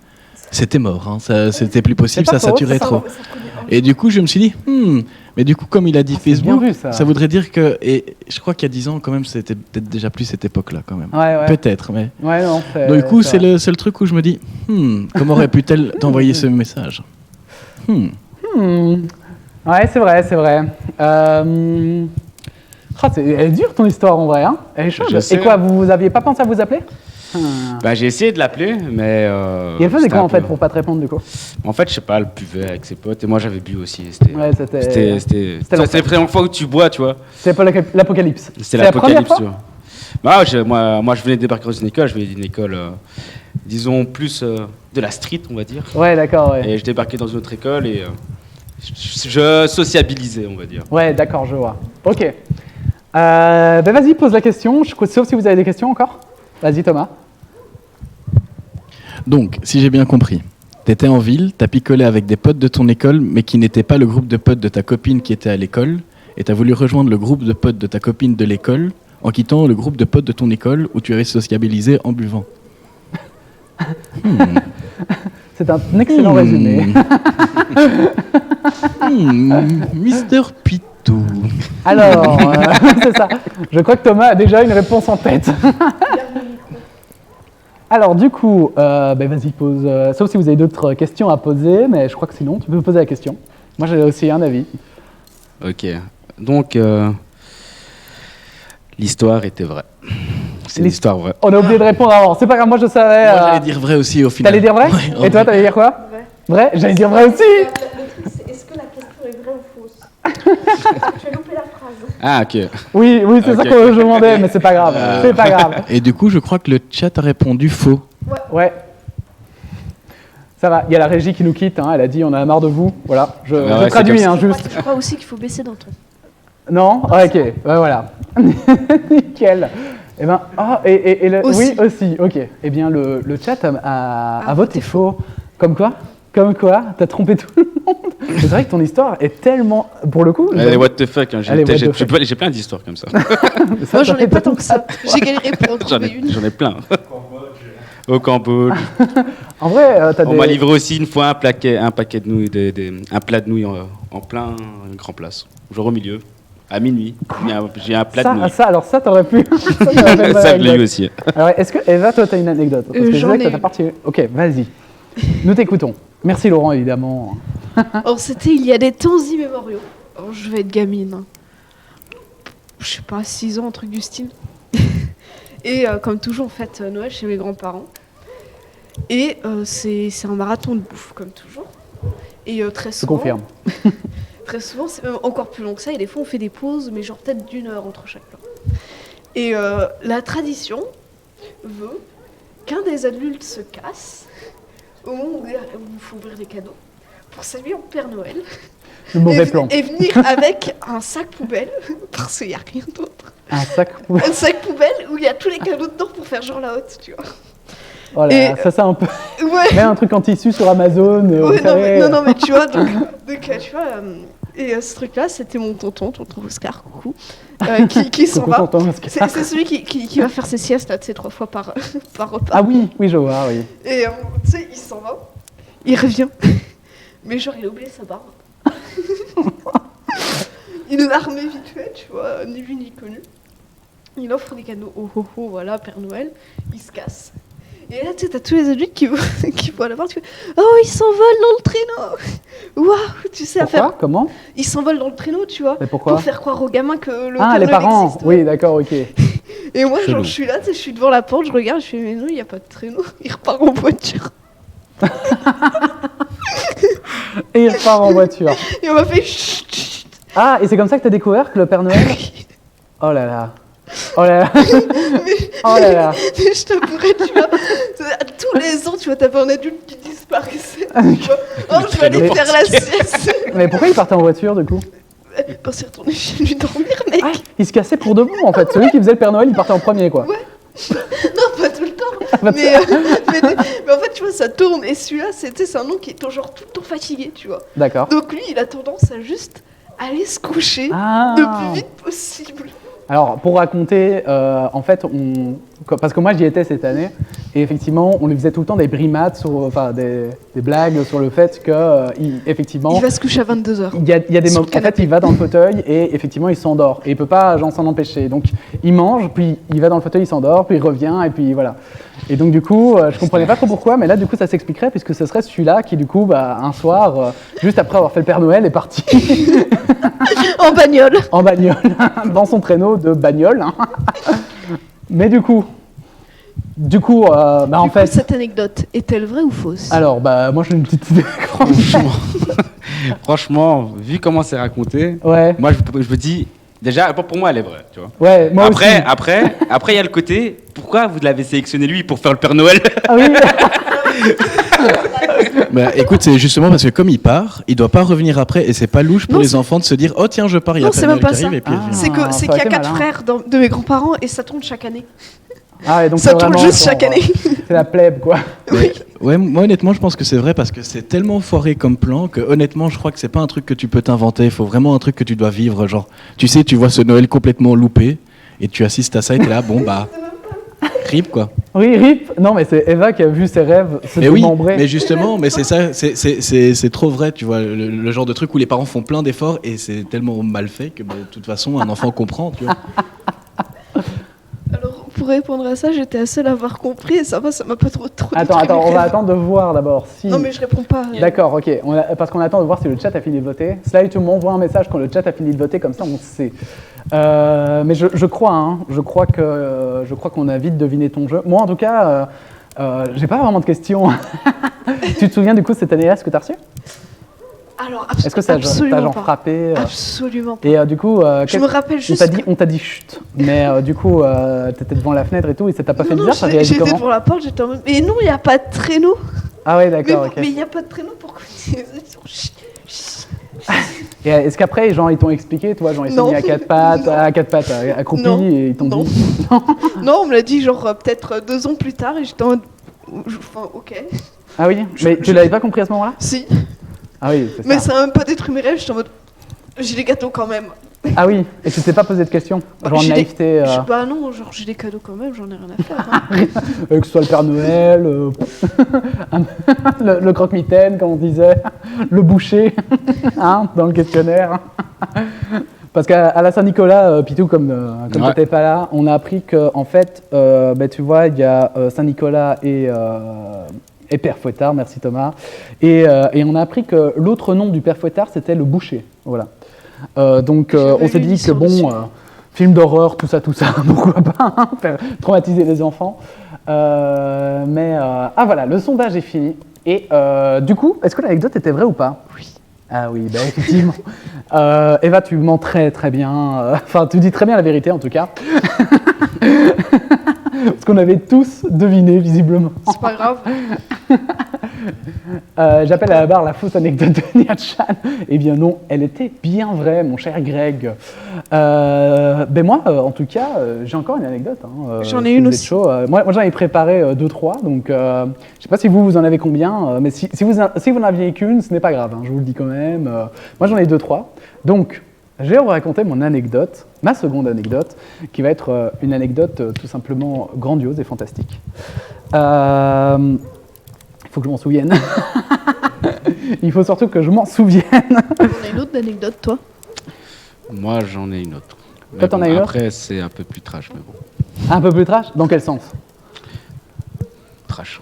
c'était mort. Hein. C'était plus possible, ça saturait trop. Et du coup, je me suis dit, mais du coup, comme il a dit Facebook, vu, ça voudrait dire que. Et je crois qu'il y a 10 ans, quand même, c'était peut-être déjà plus cette époque-là, quand même. Ouais. Peut-être, mais. Ouais, non. Donc, du coup, c'est le seul truc où je me dis, comment aurait-pu-t-elle t'envoyer ce message? Ouais, c'est vrai. Elle est dure ton histoire en vrai. Hein, elle est chaude. Et quoi, vous aviez pas pensé à vous appeler? Bah, j'ai essayé de l'appeler, mais. Et elle faisait quoi en fait pour pas te répondre du coup? En fait, je sais pas, elle buvait avec ses potes et moi j'avais bu aussi. C'était la première fois où tu bois, tu vois. C'était l'apocalypse. C'était l'apocalypse, tu vois. Bah, moi, je venais de débarquer dans une école, je venais d'une école, disons, plus de la street, on va dire. Ouais, d'accord. Ouais. Et je débarquais dans une autre école et je sociabilisais, on va dire. Ouais, d'accord, je vois. Ok. Ben vas-y, pose la question, sauf si vous avez des questions encore. Vas-y, Thomas. Donc, si j'ai bien compris, t'étais en ville, t'as picolé avec des potes de ton école, mais qui n'étaient pas le groupe de potes de ta copine qui était à l'école, et t'as voulu rejoindre le groupe de potes de ta copine de l'école, en quittant le groupe de potes de ton école où tu avais sociabilisé en buvant. C'est un excellent résumé. Mister Pitou. Alors, c'est ça. Je crois que Thomas a déjà une réponse en tête. Alors, du coup, vas-y, pose. Sauf si vous avez d'autres questions à poser, mais je crois que sinon, tu peux poser la question. Moi, j'ai aussi un avis. Ok. Donc, l'histoire était vraie. C'est une histoire vraie. On a oublié de répondre avant. C'est pas grave, moi je savais. Moi, j'allais dire vrai aussi au final. T'allais dire vrai? Ouais, et toi, t'allais dire quoi? Vrai. J'allais dire vrai aussi. Le truc, c'est est-ce que la question est vraie ou fausse? Tu as loupé la phrase. Ah, ok. Oui, c'est ça que je demandais, mais c'est pas grave. C'est pas grave. Et du coup, je crois que le chat a répondu faux. Ouais. Ça va, il y a la régie qui nous quitte, hein. Elle a dit on a marre de vous. Voilà, je traduis juste. Je crois aussi qu'il faut baisser d'un ton. Non? Ok, voilà. Nickel. Eh ben, oui, aussi, ok. Eh bien, le chat a voté faux. Comme quoi, t'as trompé tout le monde. C'est vrai que ton histoire est tellement, pour le coup... Elle est what the fuck, hein. J'ai plein d'histoires comme ça. Moi, j'en ai pas tant que ça. J'ai galéré pour en trouver une. J'en ai plein. Au Cambodge. En vrai, on m'a livré aussi une fois un paquet de nouilles, un plat de nouilles en plein grand place, genre au milieu. À minuit, j'ai un plat de nouilles. Alors ça, t'aurais pu. Ça, je l'ai eu aussi. Alors, est-ce que, Eva, toi, t'as une anecdote? Parce que j'en ai. Ok, vas-y. Nous t'écoutons. Merci, Laurent, évidemment. Alors, c'était il y a des temps immémoriaux. Alors, je vais être gamine. Hein. Je sais pas, 6 ans, un truc du style. Et comme toujours, on fête Noël chez mes grands-parents. Et c'est un marathon de bouffe, comme toujours. Et très souvent... Je confirme. Très souvent, c'est même encore plus long que ça. Et des fois, on fait des pauses, mais genre peut-être d'1 heure entre chaque plat. Et la tradition veut qu'un des adultes se casse au moment où il faut ouvrir les cadeaux pour saluer en Père Noël. Le mauvais plan. Et venir avec un sac poubelle, parce qu'il n'y a rien d'autre. Un sac poubelle. Un sac poubelle où il y a tous les cadeaux dedans pour faire genre la haute, tu vois. Oh là, ça c'est un peu... Ouais. Mais un truc en tissu sur Amazon. Ouais, non, mais tu vois, donc tu vois... Et ce truc-là, c'était mon tonton Oscar, coucou, qui s'en Coucou, va. tonton Oscar. C'est celui qui va faire ses siestes, là, tu sais, 3 fois par repas. Ah oui, oui, je vois, oui. Et tu sais, il s'en va, il revient, mais genre, il a oublié sa barbe. Il l'a remis vite fait, tu vois, ni vu ni connu. Il offre des cadeaux, voilà, Père Noël, il se casse. Et là, tu sais, t'as tous les adultes qui vont à la porte, qui font « Oh, il s'envole dans le traîneau !» Waouh, tu sais, Pourquoi? Comment? il s'envole dans le traîneau, tu vois, Mais pourquoi? pour faire croire aux gamins que le Ah, Père les Noël parents. existe. Oui, d'accord, ok. Et moi, Chelou. genre, je suis là, tu sais, je suis devant la porte, je regarde, je fais « Mais non, il n'y a pas de traîneau. » Il repart en voiture. Et il part en voiture. Et on m'a fait « Chut, chut. Ah, et c'est comme ça que t'as découvert que le Père Noël... Oh là là. Oh là là. Oh là là. Mais je t'avouerais, tu vois, tous les ans, tu vois, t'avais un adulte qui disparaissait. Tu vois. Oh, je vais aller traîneau. faire la sieste. Mais pourquoi il partait en voiture, du coup? Pour s'y retourner chez lui dormir, mec. Ah, il se cassait pour de bon, en fait. Celui qui faisait le Père Noël, il partait en premier, quoi. Non, pas tout le temps. Bah, mais en fait, tu vois, ça tourne. Et celui-là, c'est un nom qui est genre tout le temps fatigué, tu vois. D'accord. Donc lui, il a tendance à juste aller se coucher Ah. le plus vite possible. Alors, pour raconter, en fait, parce que moi j'y étais cette année, et effectivement, on lui faisait tout le temps des brimades, enfin des blagues sur le fait que, effectivement, Il va se coucher à 22h. il y a des sur moments. le En fait, canapé. il va dans le fauteuil et effectivement, il s'endort. Et il peut pas, genre, s'en empêcher. Donc, il mange, puis il va dans le fauteuil, il s'endort, puis il revient, et puis voilà. Et donc, du coup, je comprenais pas trop pourquoi, mais là, du coup, ça s'expliquerait, puisque ce serait celui-là qui, du coup, bah, un soir, juste après avoir fait le Père Noël, est parti En bagnole. en bagnole, dans son traîneau de bagnole. Mais du coup, bah, en Du coup, fait, cette anecdote est-elle vraie ou fausse? alors, bah, moi, j'ai une petite idée. Franchement, vu comment c'est raconté, Ouais, moi je me dis, déjà, pour moi elle est vraie, tu vois. ouais, moi aussi. Après, il y a le côté, pourquoi vous l'avez sélectionné lui pour faire le Père Noël? Ah oui, Bah, écoute, c'est justement parce que comme il part, il doit pas revenir après et c'est pas louche pour Non, les c'est- enfants de se dire oh tiens je pars, il y a Non, c'est Père même Noël pas qui arrive ça. et puis il revient. C'est Ah, qu'il ça y a aurait été 4 malin. frères de mes grands-parents et ça tourne chaque année. ah, et donc Ça c'est tourne vraiment juste chaque genre, année. C'est la plèbe, quoi. Oui. Ouais, moi honnêtement je pense que c'est vrai parce que c'est tellement foiré comme plan que honnêtement je crois que c'est pas un truc que tu peux t'inventer, il faut vraiment un truc que tu dois vivre, genre tu sais tu vois ce Noël complètement loupé et tu assistes à ça et t'es là bon bah rip quoi. Oui, RIP. Non, mais c'est Eva qui a vu ses rêves se Mais oui, démembrer. mais justement, mais c'est ça, c'est trop vrai, tu vois, le genre de truc où les parents font plein d'efforts et c'est tellement mal fait que bah, de toute façon un enfant comprend, tu vois. Alors, pour répondre à ça, j'étais la seule à avoir compris et ça m'a pas trop Attends, détruit on mes va rêves. attendre de voir d'abord si... Non, mais je réponds pas. D'accord, ok. Parce qu'on attend de voir si le chat a fini de voter. Slide, tu m'envoies un message quand le chat a fini de voter, comme ça on sait. Mais je crois, hein, je crois qu'on a vite deviné ton jeu. Moi, en tout cas, j'ai pas vraiment de questions. Tu te souviens du coup cette année-là, ce que t'as reçu? Alors, Est-ce que ça t'a absolument genre pas. frappé Absolument pas. Et du coup, Je me rappelle juste. on t'a dit chut. Mais du coup, t'étais devant la fenêtre et tout, et ça t'a pas fait Non, bizarre? T'as réagi j'étais comment? devant la porte, j'étais en mode. Mais non, il n'y a pas de traîneau. Ah ouais, Mais d'accord, ok. il n'y a pas de traîneau, pourquoi tu Chut, chut. Et est-ce qu'après, genre, ils t'ont expliqué, toi, genre, ils sont Non. mis à quatre pattes, Non. accroupis, Non. et ils t'ont Non. dit... Non, on me l'a dit genre peut-être 2 ans plus tard et j'étais en mode. Enfin, ok. Ah oui? Mais tu l'avais pas compris à ce moment-là? Si. Ah oui, c'est Mais ça. ça a même pas détruit mes rêves, j'étais en mode. J'ai des gâteaux quand même. Ah oui, et tu t'es pas posé de questions? Genre J'ai des- naïveté, Bah non, genre j'ai des cadeaux quand même, j'en ai rien à faire. Hein. que ce soit le Père Noël, le croque-mitaine, comme on disait, le boucher, hein, dans le questionnaire. Parce qu'à la Saint-Nicolas, Pitou, comme Ouais. t'étais pas là, on a appris que en fait, bah, tu vois, il y a Saint-Nicolas et Père Fouettard, merci Thomas. Et on a appris que l'autre nom du Père Fouettard, c'était le boucher. Voilà. Donc J'avais on s'est lu une dit que histoire dessus. bon, film d'horreur, tout ça, pourquoi pas, hein, faire traumatiser les enfants. Ah voilà, le sondage est fini. Et du coup, est-ce que l'anecdote était vraie ou pas? Oui. Ah oui, bah effectivement. Eva, tu mens très très bien. Enfin, tu dis très bien la vérité en tout cas. Parce qu'on avait tous deviné, visiblement. C'est pas grave. J'appelle à la barre la fausse anecdote de Nia-chan. Eh bien non, elle était bien vraie, mon cher Greg. Ben moi, en tout cas, j'ai encore une anecdote. Hein, J'en ai si une vous êtes aussi. chaud. Moi, j'en ai préparé 2-3, donc je sais pas si vous en avez combien, mais si vous n'en aviez qu'une, ce n'est pas grave, hein, je vous le dis quand même. Moi, j'en ai 2-3. Donc, je vais vous raconter mon anecdote, ma seconde anecdote, qui va être une anecdote tout simplement grandiose et fantastique. Il faut que je m'en souvienne. Il faut surtout que je m'en souvienne. On a une autre anecdote, toi. Moi, j'en ai une autre. Mais Toi, t'en as une autre après, c'est un peu plus trash, mais bon. Un peu plus trash? Dans quel sens? Trash.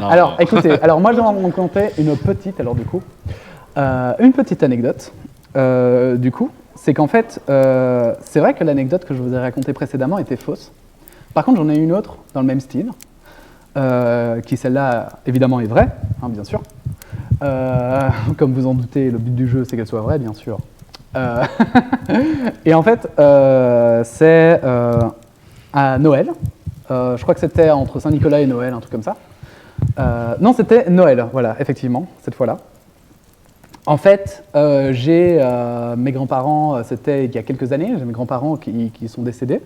Non, Alors, non. écoutez, moi je vais en raconter une petite, une petite anecdote. Du coup, c'est qu'en fait, c'est vrai que l'anecdote que je vous ai racontée précédemment était fausse. Par contre, j'en ai une autre dans le même style, qui celle-là, évidemment, est vraie, hein, bien sûr. Comme vous en doutez, le but du jeu, c'est qu'elle soit vraie, bien sûr. Et en fait, c'est à Noël. Je crois que c'était entre Saint-Nicolas et Noël, un truc comme ça. Non, c'était Noël, voilà, effectivement, cette fois-là. En fait, j'ai mes grands-parents, c'était il y a quelques années, j'ai mes grands-parents qui sont décédés.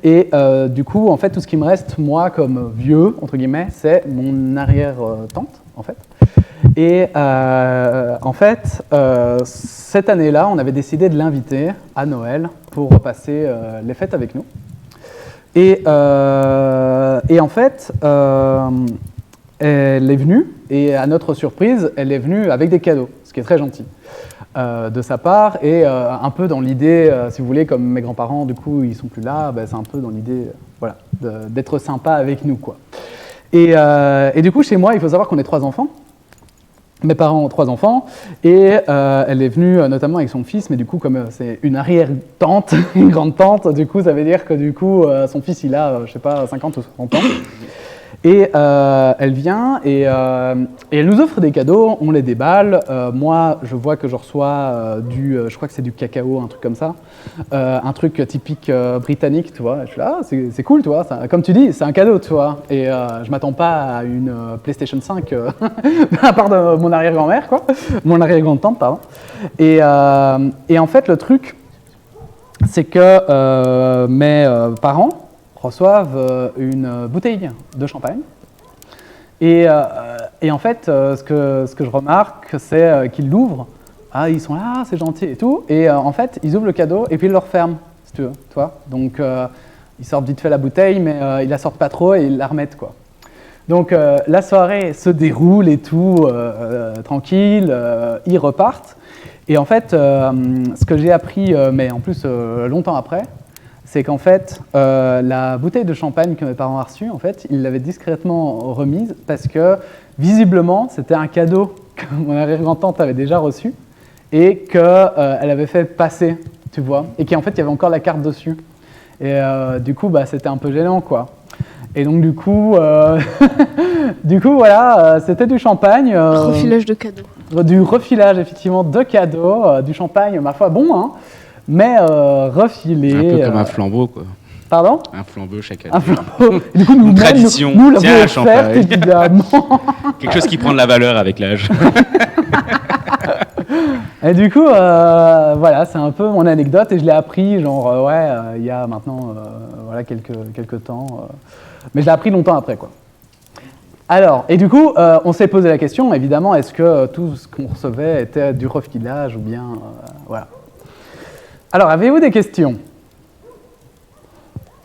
Et du coup, en fait, tout ce qui me reste, moi, comme vieux, entre guillemets, c'est mon arrière-tante, en fait. Et en fait, cette année-là, on avait décidé de l'inviter à Noël pour passer les fêtes avec nous. Et en fait, elle est venue, et à notre surprise, elle est venue avec des cadeaux, ce qui est très gentil de sa part, et un peu dans l'idée, si vous voulez, comme mes grands-parents, du coup, ils sont plus là, c'est un peu dans l'idée voilà, d'être sympa avec nous, quoi. Et du coup, chez moi, il faut savoir qu'on est 3 enfants. Mes parents ont 3 enfants, et elle est venue notamment avec son fils, mais du coup, comme c'est une arrière-tante, une grande-tante, du coup, ça veut dire que du coup, son fils, il a, je sais pas, 50 ou 60 ans. Et elle vient et elle nous offre des cadeaux, on les déballe. Moi, je vois que je reçois je crois que c'est du cacao, un truc comme ça. Un truc typique britannique, tu vois. Je suis là, ah, c'est cool, tu vois. Ça, comme tu dis, c'est un cadeau, tu vois. Et je m'attends pas à une PlayStation 5 à part de mon arrière-grand-mère, quoi. Mon arrière-grand-tante, pardon. Et en fait, le truc, c'est que mes parents reçoivent une bouteille de champagne. Et en fait, ce que je remarque, c'est qu'ils l'ouvrent. Ah, ils sont là, c'est gentil et tout. Et en fait, ils ouvrent le cadeau et puis ils le referment, si tu veux. Tu vois. Donc, ils sortent vite fait la bouteille, mais ils la sortent pas trop et ils la remettent, quoi. Donc, la soirée se déroule et tout, tranquille. Ils repartent. Et en fait, ce que j'ai appris, mais en plus longtemps après, c'est qu'en fait, la bouteille de champagne que mes parents ont reçue, en fait, ils l'avaient discrètement remise parce que, visiblement, c'était un cadeau que mon arrière-grand-tante avait déjà reçu et qu'elle avait fait passer, tu vois, et qu'en fait, il y avait encore la carte dessus. Et du coup, c'était un peu gênant, quoi. Et donc, du coup, voilà, c'était du champagne. Refilage de cadeaux. Du refilage, effectivement, de cadeaux, du champagne, ma foi, bon, hein. Mais refilé. Un peu comme un flambeau, quoi. Pardon? Un flambeau chaque année. Un flambeau. Et du coup, nous, tradition. nous l'avons Tiens, un offert, champagne. évidemment. Quelque chose qui prend de la valeur avec l'âge. Et du coup, voilà, c'est un peu mon anecdote et je l'ai appris, genre, il y a maintenant, voilà, quelques temps. Mais je l'ai appris longtemps après, quoi. Alors, et du coup, on s'est posé la question, évidemment, est-ce que tout ce qu'on recevait était du refilage ou bien, voilà. Alors, avez-vous des questions?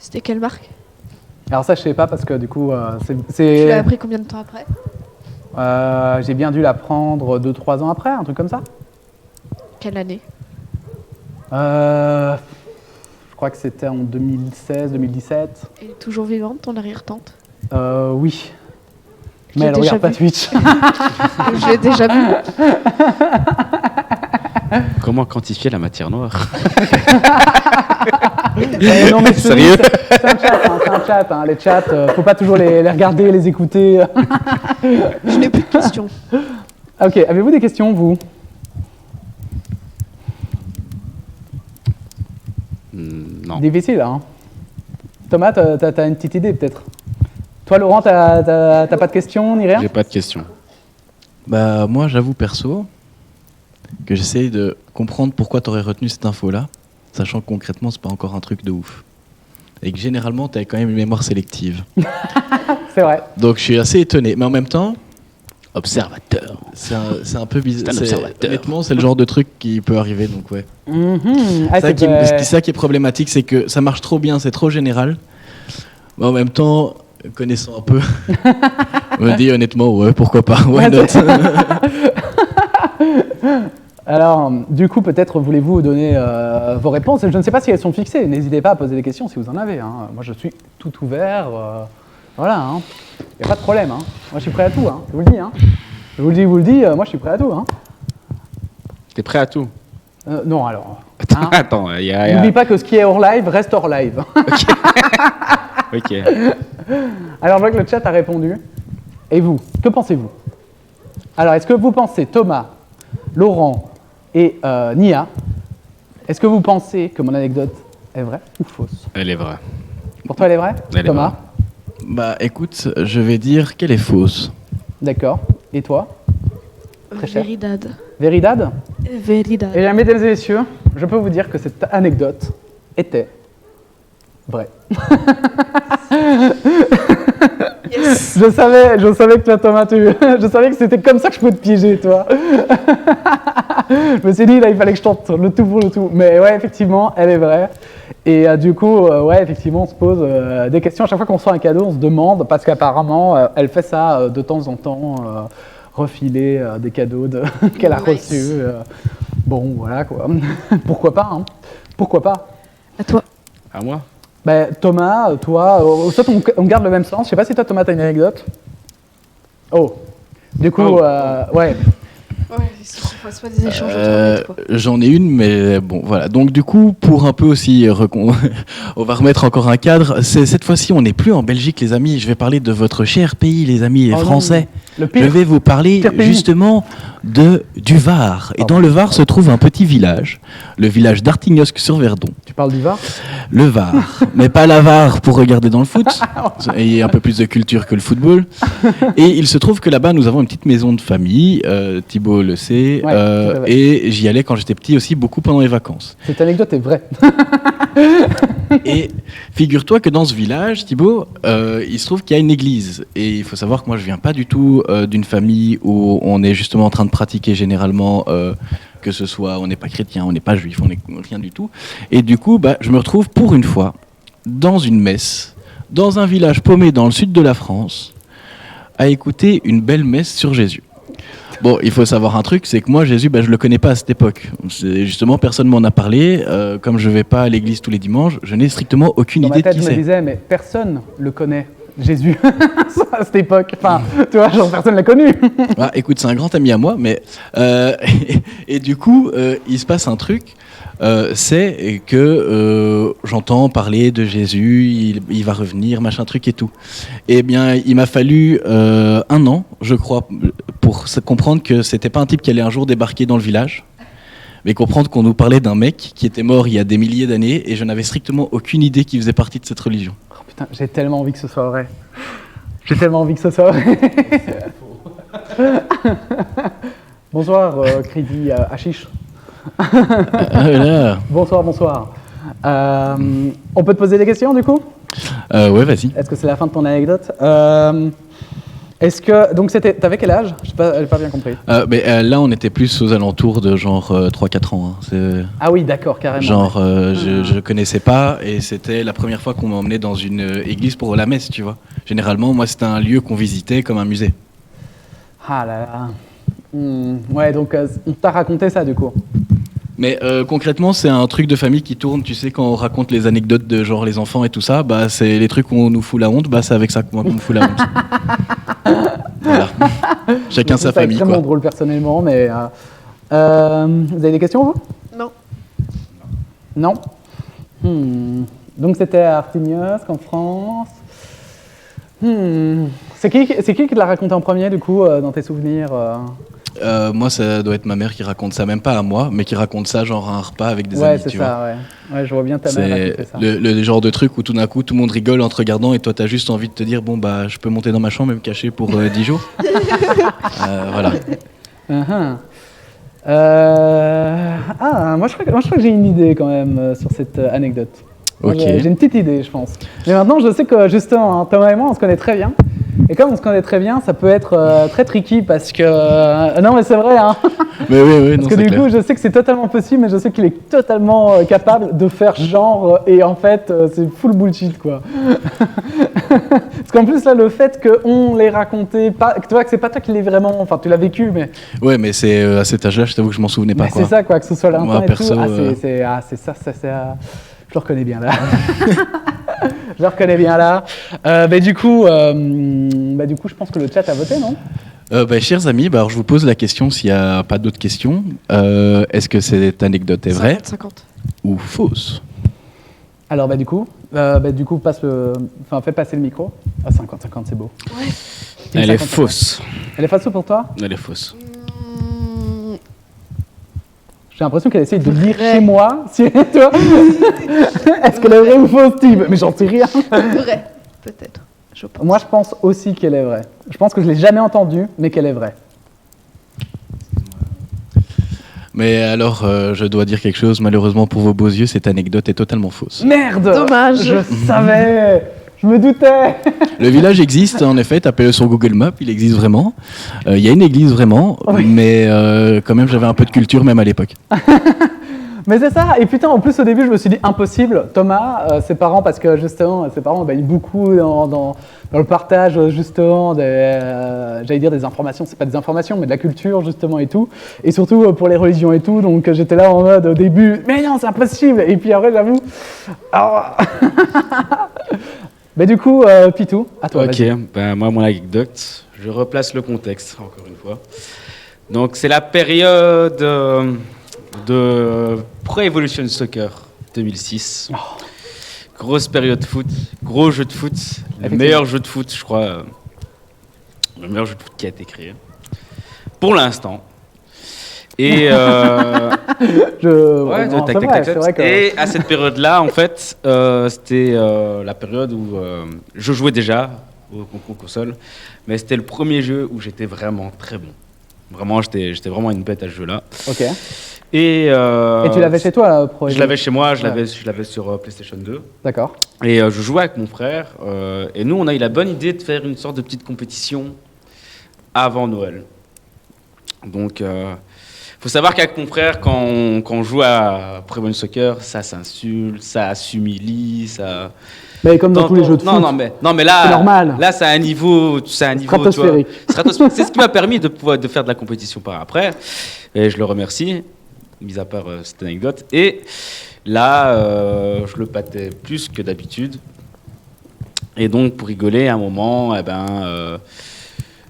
C'était quelle marque? Alors ça, je sais pas parce que du coup, Tu l'as appris combien de temps après? j'ai bien dû l'apprendre 2-3 ans après, un truc comme ça. Quelle année? Je crois que c'était en 2016-2017. Elle est toujours vivante, ton arrière-tante? Oui. Je Mais l'ai elle déjà regarde pas vu. Twitch. Je l'ai déjà vu. Comment quantifier la matière noire? Non, mais Sérieux? c'est un chat, hein, c'est un chat. Hein. Les chats, faut pas toujours les regarder, les écouter. Je n'ai plus de questions. Ok, avez-vous des questions, vous? Non. Difficile, hein. Thomas, t'as une petite idée peut-être. Toi, Laurent, t'as pas de questions ni rien? J'ai pas de questions. Bah moi j'avoue perso que j'essaye de comprendre pourquoi t'aurais retenu cette info-là, sachant que concrètement c'est pas encore un truc de ouf. Et que généralement t'as quand même une mémoire sélective. C'est vrai. Donc je suis assez étonné, mais en même temps Observateur. c'est un peu bizarre. C'est un observateur. Honnêtement c'est le genre de truc qui peut arriver, donc ouais. Mhm. Ah, C'est ça qui est problématique, c'est que ça marche trop bien, c'est trop général. Mais en même temps, connaissant un peu, on me dit honnêtement ouais pourquoi pas, why Ouais, not. Alors, du coup, peut-être voulez-vous donner vos réponses. Je ne sais pas si elles sont fixées. N'hésitez pas à poser des questions si vous en avez. Hein. Moi, je suis tout ouvert. Voilà. Il n'y a pas de problème. Hein. Moi, je suis prêt à tout. Hein. Je vous le dis. Hein. Je vous le dis. Moi, je suis prêt à tout. Hein. T'es prêt à tout? Non, alors. Hein. Attends, il y a... N'oublie pas que ce qui est hors live reste hors live. Ok. Alors, je vois que le chat a répondu. Et vous, que pensez-vous? Alors, est-ce que vous pensez, Thomas, Laurent et Nia, est-ce que vous pensez que mon anecdote est vraie ou fausse? Elle est vraie. Pour toi, elle est vraie? Elle est Thomas? Bah écoute, je vais dire qu'elle est fausse. D'accord. Et toi? Très cher. Veridad. Veridad? Veridad. Eh bien, mesdames et messieurs, je peux vous dire que cette anecdote était vraie. Yes. Je savais que toi, Thomas, je savais que c'était comme ça que je pouvais te piéger, toi. Je me suis dit, là, il fallait que je tente le tout pour le tout. Mais ouais, effectivement, elle est vraie. Et du coup, ouais, effectivement, on se pose des questions. À chaque fois qu'on reçoit un cadeau, on se demande, parce qu'apparemment, elle fait ça de temps en temps, refiler des cadeaux qu'elle a Nice. reçus. Bon, voilà, quoi. Pourquoi pas, hein. Pourquoi pas. À toi. À moi? Ben, Thomas, toi, soit on garde le même sens. Je sais pas si toi, Thomas, t'as une anecdote. Oh. Du coup, Oh. ouais. Ouais, il ne fasse pas des échanges entre quoi. J'en ai une, mais bon, voilà. Donc du coup, pour un peu aussi, on va remettre encore un cadre. Cette fois-ci, on n'est plus en Belgique, les amis. Je vais parler de votre cher pays, les amis, les Oh non. Français. Le Je pire. vais vous parler Pire pays. justement du Var. Et dans le Var se trouve un petit village, le village d'Artignosc-sur-Verdon. Tu parles du Var? Le Var, mais pas la Var pour regarder dans le foot. Ayez un peu plus de culture que le football. Et il se trouve que là-bas, nous avons une petite maison de famille. Thibaut le sait. Ouais, tout à fait. Et j'y allais quand j'étais petit aussi, beaucoup pendant les vacances. Cette anecdote est vraie. Et figure-toi que dans ce village, Thibaut, il se trouve qu'il y a une église. Et il faut savoir que moi, je viens pas du tout d'une famille où on est justement en train de pratiquer généralement, que ce soit, on n'est pas chrétien, on n'est pas juif, on n'est rien du tout. Et du coup, bah, je me retrouve pour une fois dans une messe, dans un village paumé dans le sud de la France, à écouter une belle messe sur Jésus. Bon, il faut savoir un truc, c'est que moi, Jésus, je le connais pas à cette époque. C'est justement, personne m'en a parlé. Comme je vais pas à l'église tous les dimanches, je n'ai strictement aucune Dans ma idée de tête, qui je me c'est. disais, mais personne le connaît, Jésus, à cette époque. Enfin, tu vois, genre, personne l'a connu. Ah, écoute, c'est un grand ami à moi, mais et du coup, il se passe un truc. C'est que j'entends parler de Jésus, il va revenir, machin truc et tout. Eh bien, il m'a fallu 1 an, je crois, pour comprendre que c'était pas un type qui allait un jour débarquer dans le village, mais comprendre qu'on nous parlait d'un mec qui était mort il y a des milliers d'années, et je n'avais strictement aucune idée qu'il faisait partie de cette religion. Oh, putain, j'ai tellement envie que ce soit vrai. J'ai tellement envie que ce soit vrai. Bonsoir, Crédit Hachiche. Là. Bonsoir, bonsoir. On peut te poser des questions, du coup? Ouais, vas-y. Est-ce que c'est la fin de ton anecdote? Est-ce que... Donc, t'avais quel âge? Je n'ai pas bien compris. Là, on était plus aux alentours de genre 3-4 ans. Hein. C'est... Ah oui, d'accord, carrément. Genre, je connaissais pas, et c'était la première fois qu'on m'emmenait dans une église pour la messe, tu vois. Généralement, moi, c'était un lieu qu'on visitait comme un musée. Ah là là. Ouais, donc on t'a raconté ça, du coup. Mais concrètement, c'est un truc de famille qui tourne, tu sais, quand on raconte les anecdotes de genre les enfants et tout ça, bah c'est les trucs où on nous fout la honte, bah c'est avec ça qu'on me fout la honte. Voilà. Chacun sa famille, C'est extrêmement quoi. drôle, personnellement, mais... vous avez des questions, vous? Non. Non. Donc c'était à Artignosc, en France. C'est qui te l'a raconté en premier, du coup, dans tes souvenirs Moi, ça doit être ma mère qui raconte ça, même pas à moi, mais qui raconte ça genre à un repas avec des Ouais, amis, c'est tu vois. ça, ouais. Ouais, je vois bien ta mère C'est raconter ça. le genre de truc où tout d'un coup tout le monde rigole en te regardant et toi t'as juste envie de te dire bon bah je peux monter dans ma chambre et me cacher pour 10 jours. Voilà. Uh-huh. Moi je crois que j'ai une idée quand même sur cette anecdote. Moi, Ok. J'ai une petite idée, je pense. Mais maintenant, je sais que justement, hein, Thomas et moi, on se connaît très bien. Et comme on se connaît très bien, ça peut être très tricky parce que... non, mais c'est vrai, hein. Mais oui, non, Parce que c'est du clair. coup, je sais que c'est totalement possible, mais je sais qu'il est totalement capable de faire genre, et en fait, c'est full bullshit, quoi. Parce qu'en plus, là, le fait qu'on l'ait raconté, pas, que tu vois que c'est pas toi qui l'ai vraiment, enfin, tu l'as vécu, mais Ouais, mais c'est à cet âge-là, je t'avoue que je m'en souvenais pas. mais Quoi. c'est ça, quoi, que ce soit Moi, l'instinct et perso, tout. C'est ça, je le reconnais bien, là. Je le reconnais bien, là. Du coup, je pense que le chat a voté, non? Chers amis, alors je vous pose la question s'il n'y a pas d'autres questions. Est-ce que cette anecdote est vraie 50-50. ou fausse? Alors, fais passer le micro. Ah, 50-50, c'est beau. Ouais. Elle est 50-50. fausse. Elle est fausse pour toi? Elle est fausse. J'ai l'impression qu'elle essaye de lire chez moi. Tu vois. Est-ce qu'elle est vraie ou fausse, Steve? Mais j'en sais rien. Vrai, peut-être. Je pense. Moi, je pense aussi qu'elle est vraie. Je pense que je l'ai jamais entendue, mais qu'elle est vraie. Mais alors, je dois dire quelque chose. Malheureusement pour vos beaux yeux, cette anecdote est totalement fausse. Merde! Dommage. Je savais! Je me doutais! Le village existe, en effet. Tapez-le sur Google Maps, il existe vraiment. Il y a une église vraiment, Oui. mais quand même, j'avais un peu de culture même à l'époque. Mais c'est ça, et putain, en plus au début je me suis dit impossible. Thomas, ses parents, parce que justement, ses parents baignent beaucoup dans le partage justement j'allais dire des informations, c'est pas des informations, mais de la culture justement et tout. Et surtout pour les religions et tout, donc j'étais là en mode au début, mais non, c'est impossible! Et puis après, j'avoue. Ah. Mais du coup, Pitou, à toi. Ok, vas-y. moi mon anecdote, je replace le contexte encore une fois. Donc c'est la période de Pro-Evolution Soccer 2006. Grosse période foot, gros jeu de foot, le Effectivement. meilleur jeu de foot, je crois, le meilleur jeu de foot qui a été créé. Pour l'instant. Et Ouais, de non, tac, c'est tac, vrai, tac, c'est tac. vrai que... Et à cette période-là, en fait, c'était la période où je jouais déjà au concours console, mais c'était le premier jeu où j'étais vraiment très bon. Vraiment, j'étais vraiment une bête à ce jeu-là. Ok. Et Et tu l'avais chez toi, Pro Je l'avais chez moi, je Ouais. l'avais sur PlayStation 2. D'accord. Et je jouais avec mon frère. Et nous, on a eu la bonne idée de faire une sorte de petite compétition avant Noël. Donc, faut savoir qu'avec mon frère, quand on joue à Pro Evolution Soccer, ça s'insulte, ça s'humilie, ça. Mais comme dans tous les jeux de foot. Non, mais là, C'est normal. là, c'est un niveau, tu vois, Stratosphérique. stratosphérique. C'est ce qui m'a permis de faire de la compétition par après. Et je le remercie, mis à part cette anecdote. Et là, je le pâtais plus que d'habitude. Et donc, pour rigoler, à un moment,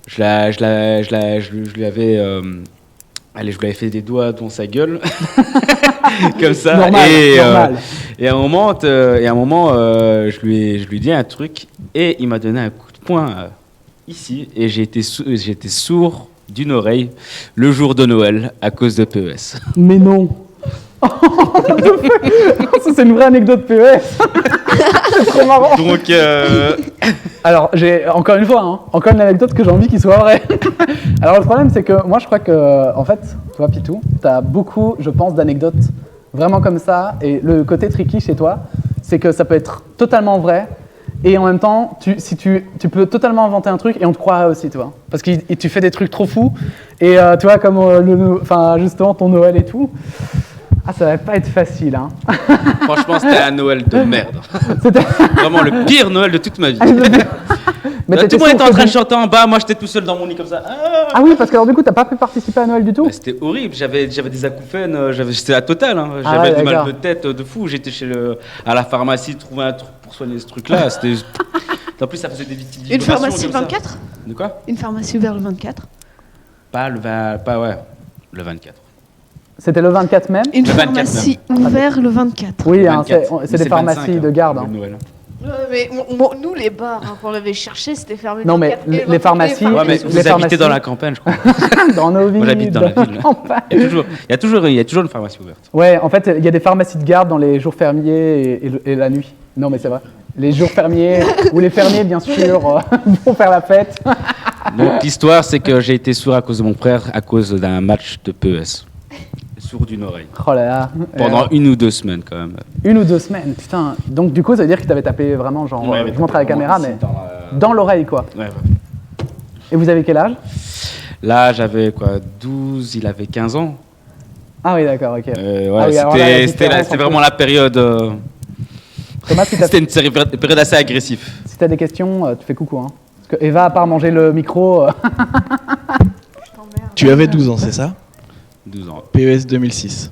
je lui avais fait des doigts dans sa gueule, comme ça. Normal, normal. Et à un moment, je lui ai dit un truc et il m'a donné un coup de poing ici et j'ai été sourd d'une oreille le jour de Noël à cause de PES. Mais non. Ça, c'est une vraie anecdote PES. C'est trop marrant. Donc, Alors, j'ai encore une fois, hein, encore une anecdote que j'ai envie qu'il soit vrai. Alors, le problème, c'est que moi, je crois que, en fait, toi, Pitou, t'as beaucoup, je pense, d'anecdotes vraiment comme ça. Et le côté tricky chez toi, c'est que ça peut être totalement vrai. Et en même temps, tu peux totalement inventer un truc et on te croit aussi, tu vois. Parce que tu fais des trucs trop fous. Et tu vois, comme justement ton Noël et tout. Ah, ça va pas être facile, hein. franchement, c'était un Noël de merde. C'était- Vraiment le pire Noël de toute ma vie. Mais Tout t'étais le monde était sûr en que train de vous- chanter en bas, moi j'étais tout seul dans mon lit comme ça. Ah oui, parce que alors du coup, t'as pas pu participer à Noël du tout? Bah, c'était horrible, j'avais des acouphènes, j'étais à total, hein. Ah J'avais ouais, des mal d'accord. de tête de fou, j'étais à la pharmacie trouver un truc pour soigner ce truc-là. C'était... En plus, ça faisait des petites Une vibrations pharmacie le comme ça. 24 De quoi? Une pharmacie ouverte le 24 Le 24. C'était le 24 même? Une Le 24 pharmacie ouverte le 24. Oui, Le hein, 24. c'est des 25, pharmacies de garde. le Hein. Noël. Mais nous, les bars qu'on avait cherchés, c'était fermé. Non, mais 24 et les 24 pharmacies- Ouais, mais les vous habitez pharmacies- dans la campagne, je crois. Dans nos villes. Moi, j'habite dans la ville. campagne. Il y a toujours une pharmacie ouverte. Ouais, en fait, il y a des pharmacies de garde dans les jours fermiers et la nuit. Non, mais c'est vrai. Les jours fermiers, où les fermiers, bien sûr, vont faire la fête. Donc l'histoire, c'est que j'ai été sourd à cause de mon frère, à cause d'un match de PES. Sourd d'une oreille. Oh là là. Pendant 1 ou 2 semaines, quand même. 1 ou 2 semaines, putain. Donc, du coup, ça veut dire qu'il t'avait tapé vraiment, genre, je montre à la caméra, mais dans l'oreille, quoi. Ouais. Et vous avez quel âge? Là, j'avais quoi, 12, il avait 15 ans. Ah oui, d'accord, ok. Ouais, Ah oui, alors là, la c'était différence vraiment entre- la période. Thomas, si t'as C'était une période assez agressive. si t'as des questions, tu fais coucou. Hein. Parce que Eva, à part manger le micro, Tu avais 12 ans, c'est ça? 12 ans. PES 2006.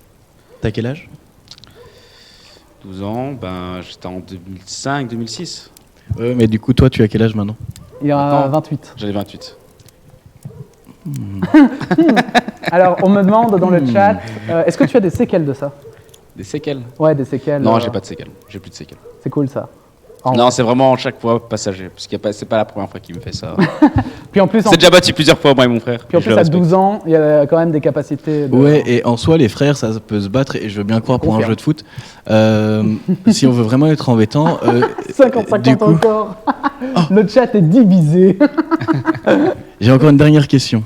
T'as quel âge? 12 ans, ben j'étais en 2005, 2006. Ouais, mais du coup, toi, tu as quel âge maintenant? il y a Attends. 28. J'avais 28. Alors, on me demande dans le chat, est-ce que tu as des séquelles de ça? Des séquelles? Ouais, des séquelles. Non, j'ai pas de séquelles. J'ai plus de séquelles. C'est cool, ça. Oh. Non, c'est vraiment chaque fois passager. Parce que c'est pas la première fois qu'il me fait ça. Puis en plus, C'est déjà battu plusieurs fois, moi et mon frère. puis en Je plus le à respecte. 12 ans, il y a quand même des capacités de... Ouais, et en soi, les frères, ça peut se battre, et je veux bien croire pour un Confirme. jeu de foot. Si on veut vraiment être embêtant, 50-50 du coup, encore. Le chat est divisé. j'ai encore une dernière question.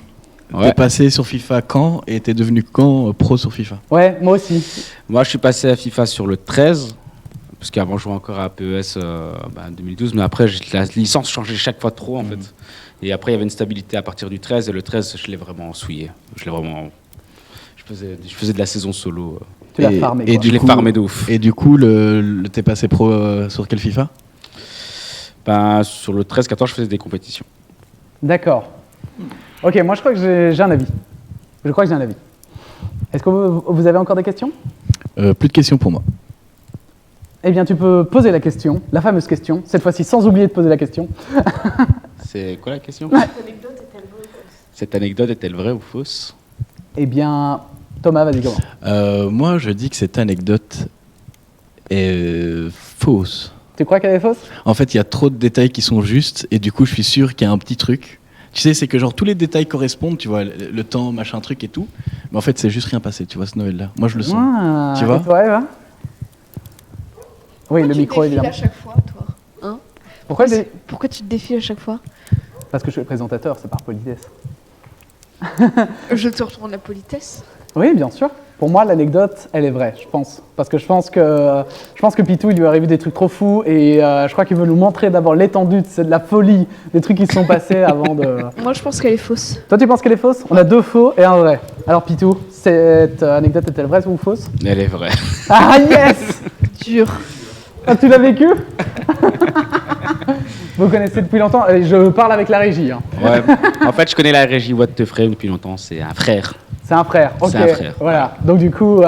Ouais. T'es passé sur FIFA quand, et t'es devenu quand pro sur FIFA? Ouais, moi aussi. Moi, je suis passé à FIFA sur le 13. Parce qu'avant, je jouais encore à PES 2012. Mais après, la licence changeait chaque fois trop, en fait. Et après, il y avait une stabilité à partir du 13. Et le 13, je l'ai vraiment souillé. Je faisais de la saison solo. Tu l'as farmé, quoi. Je l'ai farmé de ouf. Et du coup, t'es passé pro sur quel FIFA? Ben, sur le 13-14, je faisais des compétitions. D'accord. Ok, moi je crois que j'ai un avis. Je crois que j'ai un avis. Est-ce que vous avez encore des questions? Plus de questions pour moi. Eh bien, tu peux poser la question, la fameuse question, cette fois-ci sans oublier de poser la question. C'est quoi la question? Cette anecdote est-elle vraie ou fausse? Cette anecdote est-elle vraie ou fausse? Eh bien, Thomas, vas-y, comment? Moi, je dis que cette anecdote est fausse. Tu crois qu'elle est fausse? En fait, il y a trop de détails qui sont justes, et du coup, je suis sûr qu'il y a un petit truc. Tu sais, c'est que genre tous les détails correspondent, tu vois, le temps, machin, truc et tout. Mais en fait, c'est juste rien passé, tu vois, ce Noël-là. Moi, je le sens. Ah, Tu vois et toi, Eva? Oui, le Pourquoi micro, tu te défiles évidemment. à chaque fois, toi hein Pourquoi Pourquoi tu te défiles à chaque fois? Parce que je suis le présentateur, c'est par politesse. Je te retourne la politesse. Oui, bien sûr. Pour moi, l'anecdote, elle est vraie, je pense. Parce que je pense que Pitou, il lui est arrivé des trucs trop fous et je crois qu'il veut nous montrer d'abord l'étendue de la folie des trucs qui se sont passés avant de... Moi, je pense qu'elle est fausse. Toi, tu penses qu'elle est fausse? On a 2 faux et un vrai. Alors, Pitou, cette anecdote est-elle vraie ou fausse? Elle est vraie. Ah, yes! Dur. Ah, tu l'as vécu? Vous connaissez depuis longtemps? Je parle avec la régie. Hein. Ouais. En fait, je connais la régie What the Frame depuis longtemps. C'est un frère. C'est un frère. Ok. C'est un frère. Voilà. Donc, du coup...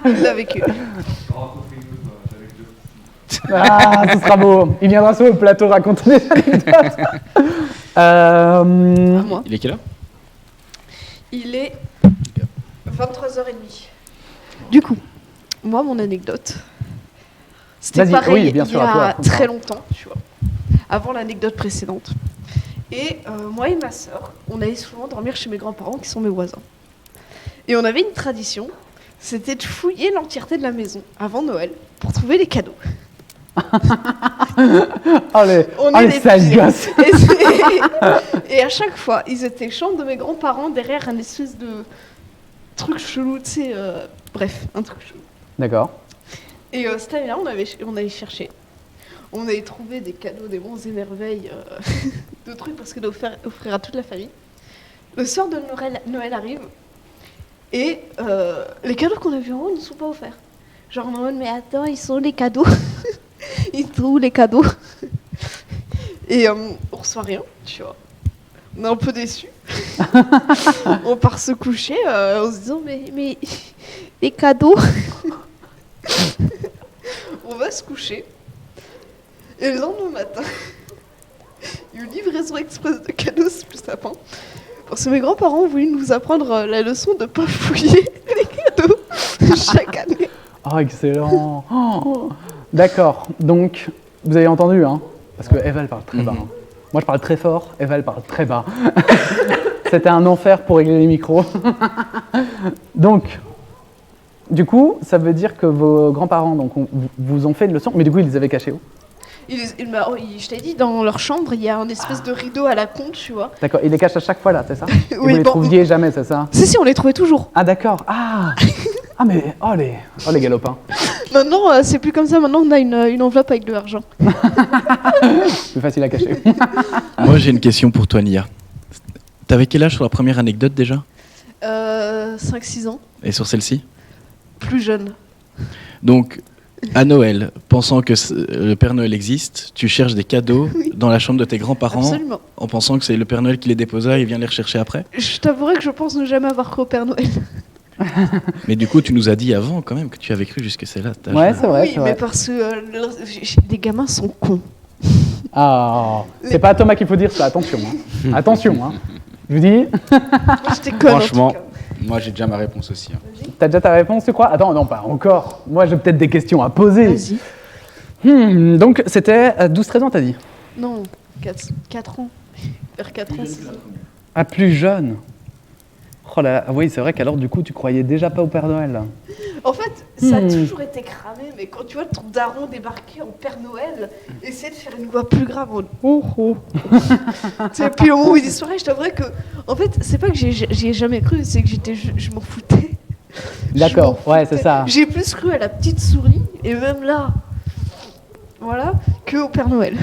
Il l'a vécu. Ah, ce sera beau. Il viendra sur le plateau raconter des anecdotes. À moi. Il est quelle heure? Il est 23h30. Du coup, moi, mon anecdote, c'était Vas-y, pareil oui, bien sûr, il y à toi, a à toi. très longtemps, tu vois, avant l'anecdote précédente. Et moi et ma sœur, on allait souvent dormir chez mes grands-parents qui sont mes voisins. Et on avait une tradition, c'était de fouiller l'entièreté de la maison avant Noël pour trouver les cadeaux. Oh, les, On oh, est les des sales pires. gosses. Et à chaque fois, ils étaient chambre de mes grands-parents derrière un espèce de truc chelou, tu sais, bref, un truc chelou. D'accord. Et cette année-là, on allait chercher. On avait trouvé des cadeaux, des bons et merveilles, de trucs parce que d'offrir à toute la famille. Le soir de Noël arrive et les cadeaux qu'on a vus en haut ne sont pas offerts. Genre en mode, mais attends, ils sont les cadeaux. Ils trouvent les cadeaux. Et on reçoit rien, tu vois. On est un peu déçus. On part se coucher en se disant, mais les cadeaux. On va se coucher. Et le lendemain matin, il y a eu une livraison express de cadeaux juste avant. Parce que mes grands-parents ont voulu nous apprendre la leçon de ne pas fouiller les cadeaux chaque année. Oh, excellent. Oh. D'accord. Donc, Vous avez entendu, hein? Parce que Eva, elle parle très bas. Hein. Moi, je parle très fort, Eva, elle parle très bas. C'était un enfer pour régler les micros. Donc, du coup, ça veut dire que vos grands-parents donc, vous ont fait une leçon, mais du coup, ils les avaient cachés où? Je t'ai dit, dans leur chambre, il y a un espèce de rideau à la con, tu vois. D'accord, ils les cachent à chaque fois là, c'est ça? Et Oui, vous les bon. trouviez jamais, c'est ça? Si, on les trouvait toujours. Ah d'accord, ah ah mais, oh les galopins. Maintenant, c'est plus comme ça. Maintenant, on a une enveloppe avec de l'argent. Plus facile à cacher. Moi, j'ai une question pour toi, Nia. T'avais quel âge sur la première anecdote déjà? 5-6 ans. Et sur celle-ci? Plus jeune. Donc, à Noël, pensant que le Père Noël existe, tu cherches des cadeaux dans la chambre de tes grands-parents Absolument. en pensant que c'est le Père Noël qui les déposa et vient les rechercher après. Je t'avouerai que je pense ne jamais avoir cru au Père Noël. Mais du coup, tu nous as dit avant quand même que tu avais cru jusque c'est là. Ouais, c'est vrai, oui, c'est mais vrai. parce que les gamins sont cons. Ah, c'est pas à Thomas qu'il faut dire ça, attention. Hein. Attention, hein. Je vous dis, Moi, j'étais conne. en Franchement, tout cas. moi j'ai déjà ma réponse aussi. Hein. t'as déjà ta réponse, tu crois? Attends, non, pas encore. Moi, j'ai peut-être des questions à poser. Vas-y. Donc, c'était à 12-13 ans, t'as dit? Non, 4 ans. Vers 4 ans. 6 ans. Ah, plus jeune. Oh là là, ah oui, c'est vrai qu'alors, du coup, tu croyais déjà pas au Père Noël. Là. En fait, ça a toujours été cramé, mais quand tu vois ton daron débarquer en Père Noël, essayer de faire une voix plus grave. Oh oh. Puis au moment où il dit soirée, je t'avouerais que, en fait, c'est pas que j'y ai jamais cru, c'est que je m'en foutais. D'accord, Je m'en ouais, foutais. c'est ça. J'ai plus cru à la petite souris, et même là, voilà, que au Père Noël.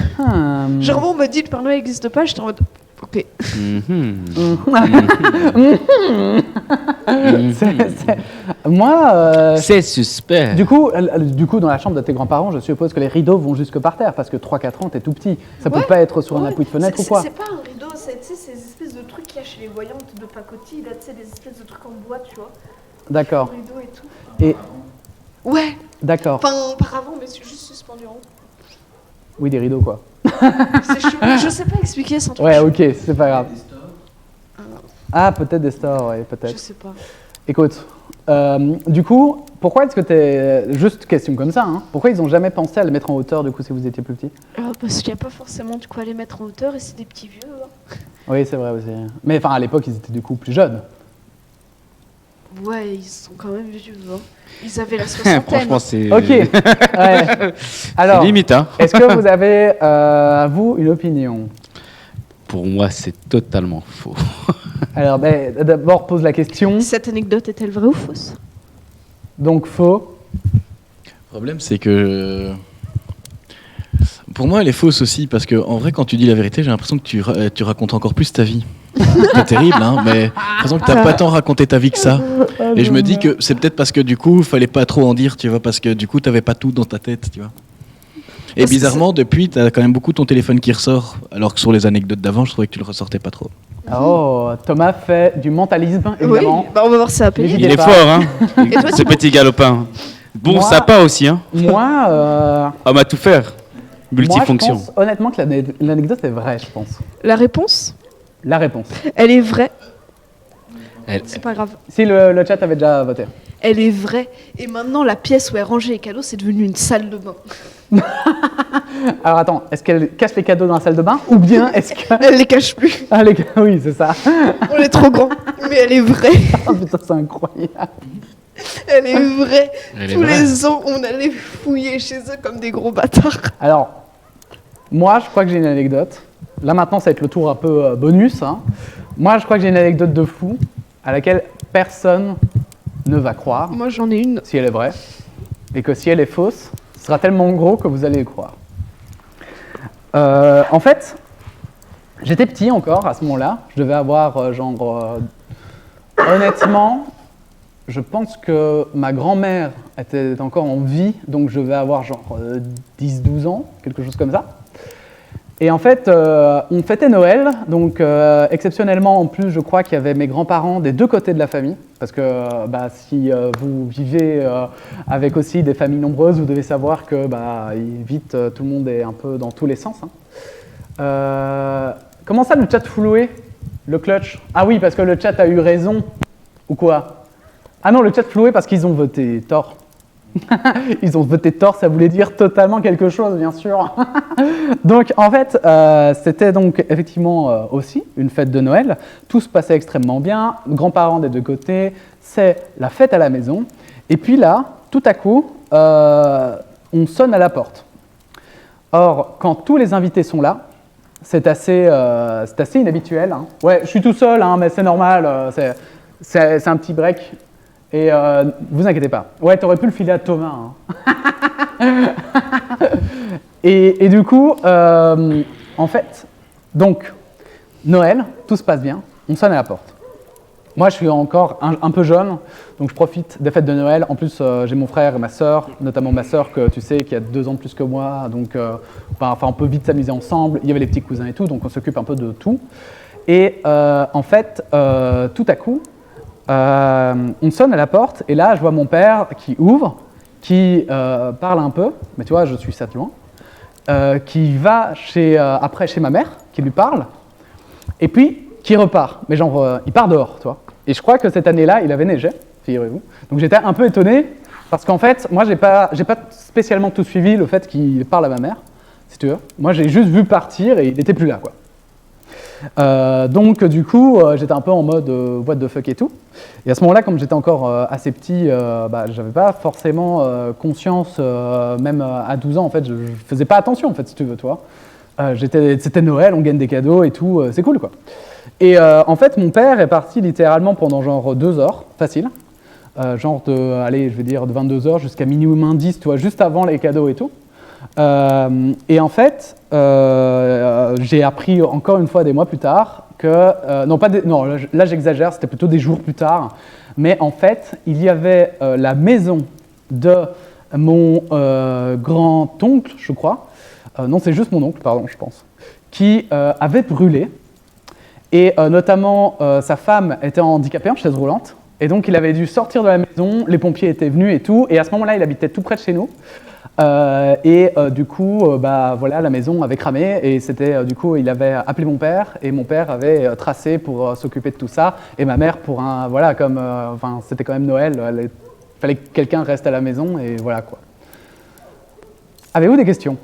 Genre, on m'a dit le Père Noël n'existe pas, j'étais en mode. Ok. Moi, C'est suspect. du coup, dans la chambre de tes grands-parents, je suppose que les rideaux vont jusque par terre, parce que 3-4 ans, t'es tout petit. Ça peut Ouais. pas être sur un Ouais. appui de fenêtre ou C'est- quoi? C'est pas un rideau, c'est tu sais, ces espèces de trucs qu'il y a chez les voyantes de pacotille, là, tu sais, des espèces de trucs en bois, tu vois. D'accord. Un rideau et tout. Et, Ouais, d'accord. enfin, auparavant, mais c'est juste suspendu en haut. Oui, des rideaux, quoi. C'est chaud. Je sais pas expliquer, c'est un truc Ouais, chaud. ok, c'est pas grave. Ah, peut-être des stores, ouais, Je peut-être. sais pas. Écoute, du coup, pourquoi est-ce que t'es... Juste question comme ça, hein. Pourquoi ils ont jamais pensé à le mettre en hauteur, du coup, si vous étiez plus petit? Parce qu'il n'y a pas forcément du coup à les mettre en hauteur et c'est des petits vieux. Hein. Oui, c'est vrai aussi. Mais enfin, à l'époque, ils étaient du coup plus jeunes. Ouais, ils sont quand même vieux. Hein. Ils avaient la soixantaine. Franchement, c'est Ok. Ouais. Alors, limite. Hein. est-ce que vous avez, vous, une opinion? Pour moi, c'est totalement faux. Alors, ben, d'abord, pose la question. Cette anecdote est-elle vraie ou fausse? Donc, faux. Le problème, c'est que pour moi, elle est fausse aussi parce que en vrai, quand tu dis la vérité, j'ai l'impression que tu racontes encore plus ta vie. C'est terrible, hein, mais j'ai l'impression que t'as pas tant raconté ta vie que ça. Et je me dis que c'est peut-être parce que du coup, fallait pas trop en dire, tu vois, parce que du coup, t'avais pas tout dans ta tête, tu vois. Et Parce que bizarrement, depuis, t'as quand même beaucoup ton téléphone qui ressort, alors que sur les anecdotes d'avant, je trouvais que tu le ressortais pas trop. Oh, Thomas fait du mentalisme, évidemment. Oui, bah on va voir si ça a payé. Les Il est N'hésitez pas. fort, hein. Et toi, Ce tu petit galopin. Bon Moi- sapin aussi, hein. Moi, Homme à tout faire. Multifonction. Moi, je pense honnêtement que l'anecdote est vraie, je pense. La réponse, La réponse. elle est vraie. Elle- C'est pas grave. Si le chat avait déjà voté. Elle est vraie. Et maintenant, la pièce où est rangée les cadeaux, c'est devenu une salle de bain. Alors attends, est-ce qu'elle cache les cadeaux dans la salle de bain ou bien est-ce que... Elle les cache plus. Ah, oui, c'est ça. On est trop grand. Mais elle est vraie. Oh putain, c'est incroyable. Elle est vraie. Elle est Tous vraie. les ans, on allait fouiller chez eux comme des gros bâtards. Alors, moi, je crois que j'ai une anecdote. Là, maintenant, ça va être le tour un peu bonus. Hein. Moi, je crois que j'ai une anecdote de fou à laquelle personne ne va croire Moi, j'en ai une. si elle est vraie. Et que si elle est fausse, ce sera tellement gros que vous allez y croire. En fait, j'étais petit encore à ce moment-là. Je devais avoir honnêtement, je pense que ma grand-mère était encore en vie, donc je devais avoir 10-12 ans, quelque chose comme ça. Et en fait, on fêtait Noël, donc exceptionnellement en plus, je crois qu'il y avait mes grands-parents des deux côtés de la famille, parce que si vous vivez avec aussi des familles nombreuses, vous devez savoir que vite tout le monde est un peu dans tous les sens. Hein. Comment ça, le chat floué? Le clutch? Ah oui, parce que le chat a eu raison, ou quoi? Ah non, le chat floué parce qu'ils ont voté tort. Ils ont voté tort, ça voulait dire totalement quelque chose, bien sûr. Donc, en fait, c'était donc effectivement aussi une fête de Noël. Tout se passait extrêmement bien, grands-parents des deux côtés, c'est la fête à la maison. Et puis là, tout à coup, on sonne à la porte. Or, quand tous les invités sont là, c'est assez inhabituel. Hein. Ouais, je suis tout seul, hein, mais c'est normal, c'est un petit break. Et vous inquiétez pas. Ouais, t'aurais pu le filer à Thomas. Hein. et du coup, en fait, donc, Noël, tout se passe bien, on sonne à la porte. Moi, je suis encore un peu jeune, donc je profite des fêtes de Noël. En plus, j'ai mon frère et ma sœur, notamment ma sœur, que tu sais, qui a 2 ans de plus que moi, donc on peut vite s'amuser ensemble. Il y avait les petits cousins et tout, donc on s'occupe un peu de tout. Et en fait, tout à coup, on sonne à la porte, et là, je vois mon père qui ouvre, qui parle un peu, mais tu vois, je suis ça de loin, qui va après chez ma mère, qui lui parle, et puis qui repart, mais genre, il part dehors, tu vois. Et je crois que cette année-là, il avait neigé, figurez-vous. Donc j'étais un peu étonné, parce qu'en fait, moi, j'ai pas spécialement tout suivi le fait qu'il parle à ma mère, si tu veux. Moi, j'ai juste vu partir, et il n'était plus là, quoi. Donc du coup, j'étais un peu en mode what the fuck et tout. Et à ce moment-là, comme j'étais encore assez petit, j'avais pas forcément conscience, même à 12 ans, en fait, je faisais pas attention, en fait, si tu veux, toi. C'était Noël, on gagne des cadeaux et tout, c'est cool, quoi. Et en fait, mon père est parti littéralement pendant genre 2 heures, facile. Genre allez, je vais dire de 22 heures jusqu'à minuit moins 10, tu vois, juste avant les cadeaux et tout. Et en fait, j'ai appris encore une fois des mois plus tard que, non là j'exagère, c'était plutôt des jours plus tard, mais en fait, il y avait la maison de mon grand-oncle, je crois, non c'est juste mon oncle, pardon, je pense, qui avait brûlé, et notamment sa femme était handicapée en chaise roulante, et donc il avait dû sortir de la maison, les pompiers étaient venus et tout, et à ce moment-là, il habitait tout près de chez nous. Du coup, voilà, la maison avait cramé, et c'était du coup, il avait appelé mon père, et mon père avait tracé pour s'occuper de tout ça, et ma mère pour un, voilà, comme, c'était quand même Noël, il fallait que quelqu'un reste à la maison, et voilà quoi. Avez-vous des questions?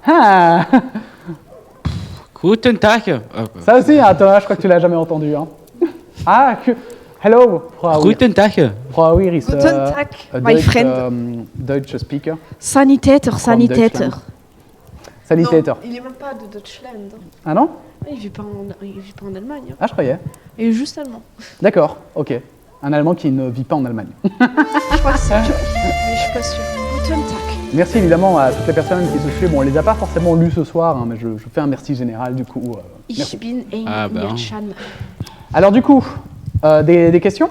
Ah. Guten Tag. Ça aussi, hein, Thomas, je crois que tu l'as jamais entendu. Hein. Ah, hello, Frau Guten Tag. Frau Iris, Guten Tag, my friend. Deutsche speaker. Sanitäter. Sanitäter. Non, il est même pas de Deutschland. Ah non? Il vit pas en Allemagne. Hein. Ah, je croyais. Il est juste allemand. D'accord, ok. Un Allemand qui ne vit pas en Allemagne. Je crois que c'est Turquie, mais je suis pas sûre. Guten Tag. Merci évidemment à toutes les personnes qui se suivent. Bon, on les a pas forcément lus ce soir, hein, mais je fais un merci général du coup. Ich Merci. bin ein Ah, ben. Mädchen. Alors du coup, des questions?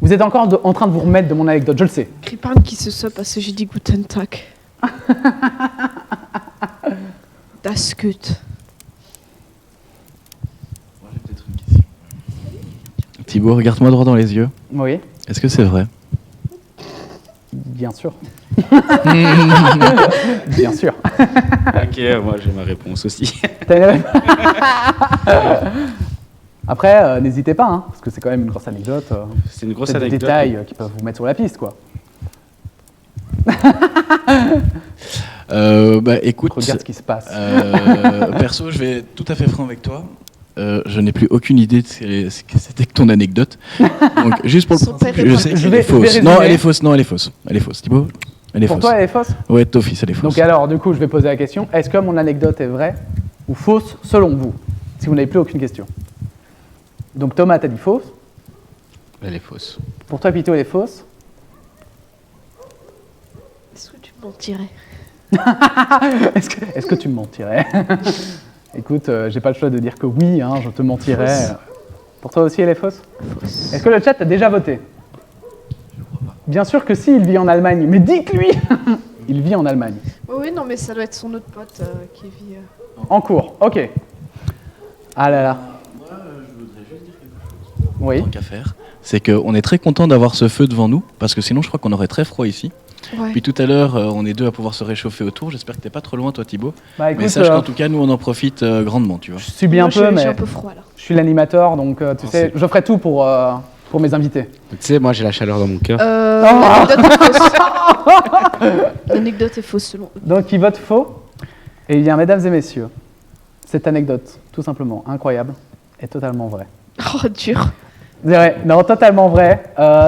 Vous êtes encore en train de vous remettre de mon anecdote, je le sais. Kripan qui se sort parce que j'ai dit Guten Tag. Das gut. Moi, j'ai peut-être une question. Thibaut, regarde-moi droit dans les yeux. Oui, Est-ce que c'est vrai? bien sûr. Bien sûr. Ok, moi j'ai ma réponse aussi. T'as une- Après, n'hésitez pas, hein, parce que c'est quand même une grosse anecdote. C'est une grosse C'est des anecdote. détails qui peuvent vous mettre sur la piste, quoi. Écoute, Regarde ce qui se passe. perso, je vais être tout à fait franc avec toi. Je n'ai plus aucune idée de ce que c'était que ton anecdote. Donc, juste pour le Son père principe, est je pas- sais Je qu'elle vais est fausse. résumer. Non, elle est fausse. Non, elle est fausse. Elle est fausse. Thibaut, elle est Pour fausse. toi, elle est fausse? Ouais, d'office, elle est fausse. Donc alors, du coup, je vais poser la question. Est-ce que mon anecdote est vraie ou fausse selon vous? Si vous n'avez plus aucune question. Donc Thomas, t'as dit fausse. Elle est fausse. Pour toi, Pito, elle est fausse. Est-ce que tu mentirais? Est-ce que tu me mentirais? Écoute, j'ai pas le choix de dire que oui, hein, je te mentirais. Fausse. Pour toi aussi, elle est fausse? Fausse. Est-ce que le chat a déjà voté? Bien sûr que si, il vit en Allemagne. Mais dites-lui il vit en Allemagne. Oui, non, mais ça doit être son autre pote qui vit. En cours, ok. Ah là là. Moi, je voudrais juste dire quelque chose. Oui. Tant qu'à faire, c'est qu'on est très content d'avoir ce feu devant nous, parce que sinon, je crois qu'on aurait très froid ici. Ouais. Puis tout à l'heure, on est deux à pouvoir se réchauffer autour. J'espère que t'es pas trop loin, toi, Thibaut. Bah écoute, Mais sache qu'en tout cas, nous, on en profite grandement, tu vois. je subis un Moi, peu, j'ai mais un peu froid là. je suis l'animateur, donc tu sais, je ferai tout pour mes invités. Tu sais, moi j'ai la chaleur dans mon cœur. L'anecdote est fausse. L'anecdote est fausse selon eux. Donc, il vote faux. Et il y a, mesdames et messieurs, cette anecdote, tout simplement incroyable, est totalement vraie. Oh, dur. Ouais, non, totalement vrai.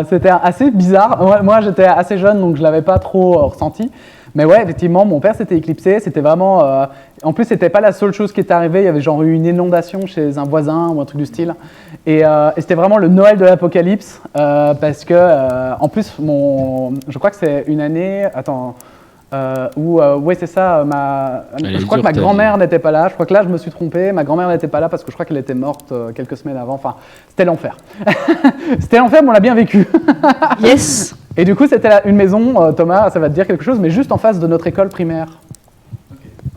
C'était assez bizarre. Moi, j'étais assez jeune, donc je l'avais pas trop ressenti. Mais ouais, effectivement, mon père s'était éclipsé. C'était vraiment. En plus, c'était pas la seule chose qui était arrivée. Il y avait genre eu une inondation chez un voisin ou un truc du style. Et c'était vraiment le Noël de l'apocalypse. Parce que, en plus, je crois que c'est une année. Attends. Ouais, c'est ça. Je crois que ma grand-mère n'était pas là. Je crois que là, je me suis trompé. Ma grand-mère n'était pas là parce que je crois qu'elle était morte quelques semaines avant. Enfin, c'était l'enfer. C'était l'enfer, mais on l'a bien vécu. Yes. Et du coup, c'était une maison, Thomas, ça va te dire quelque chose, mais juste en face de notre école primaire.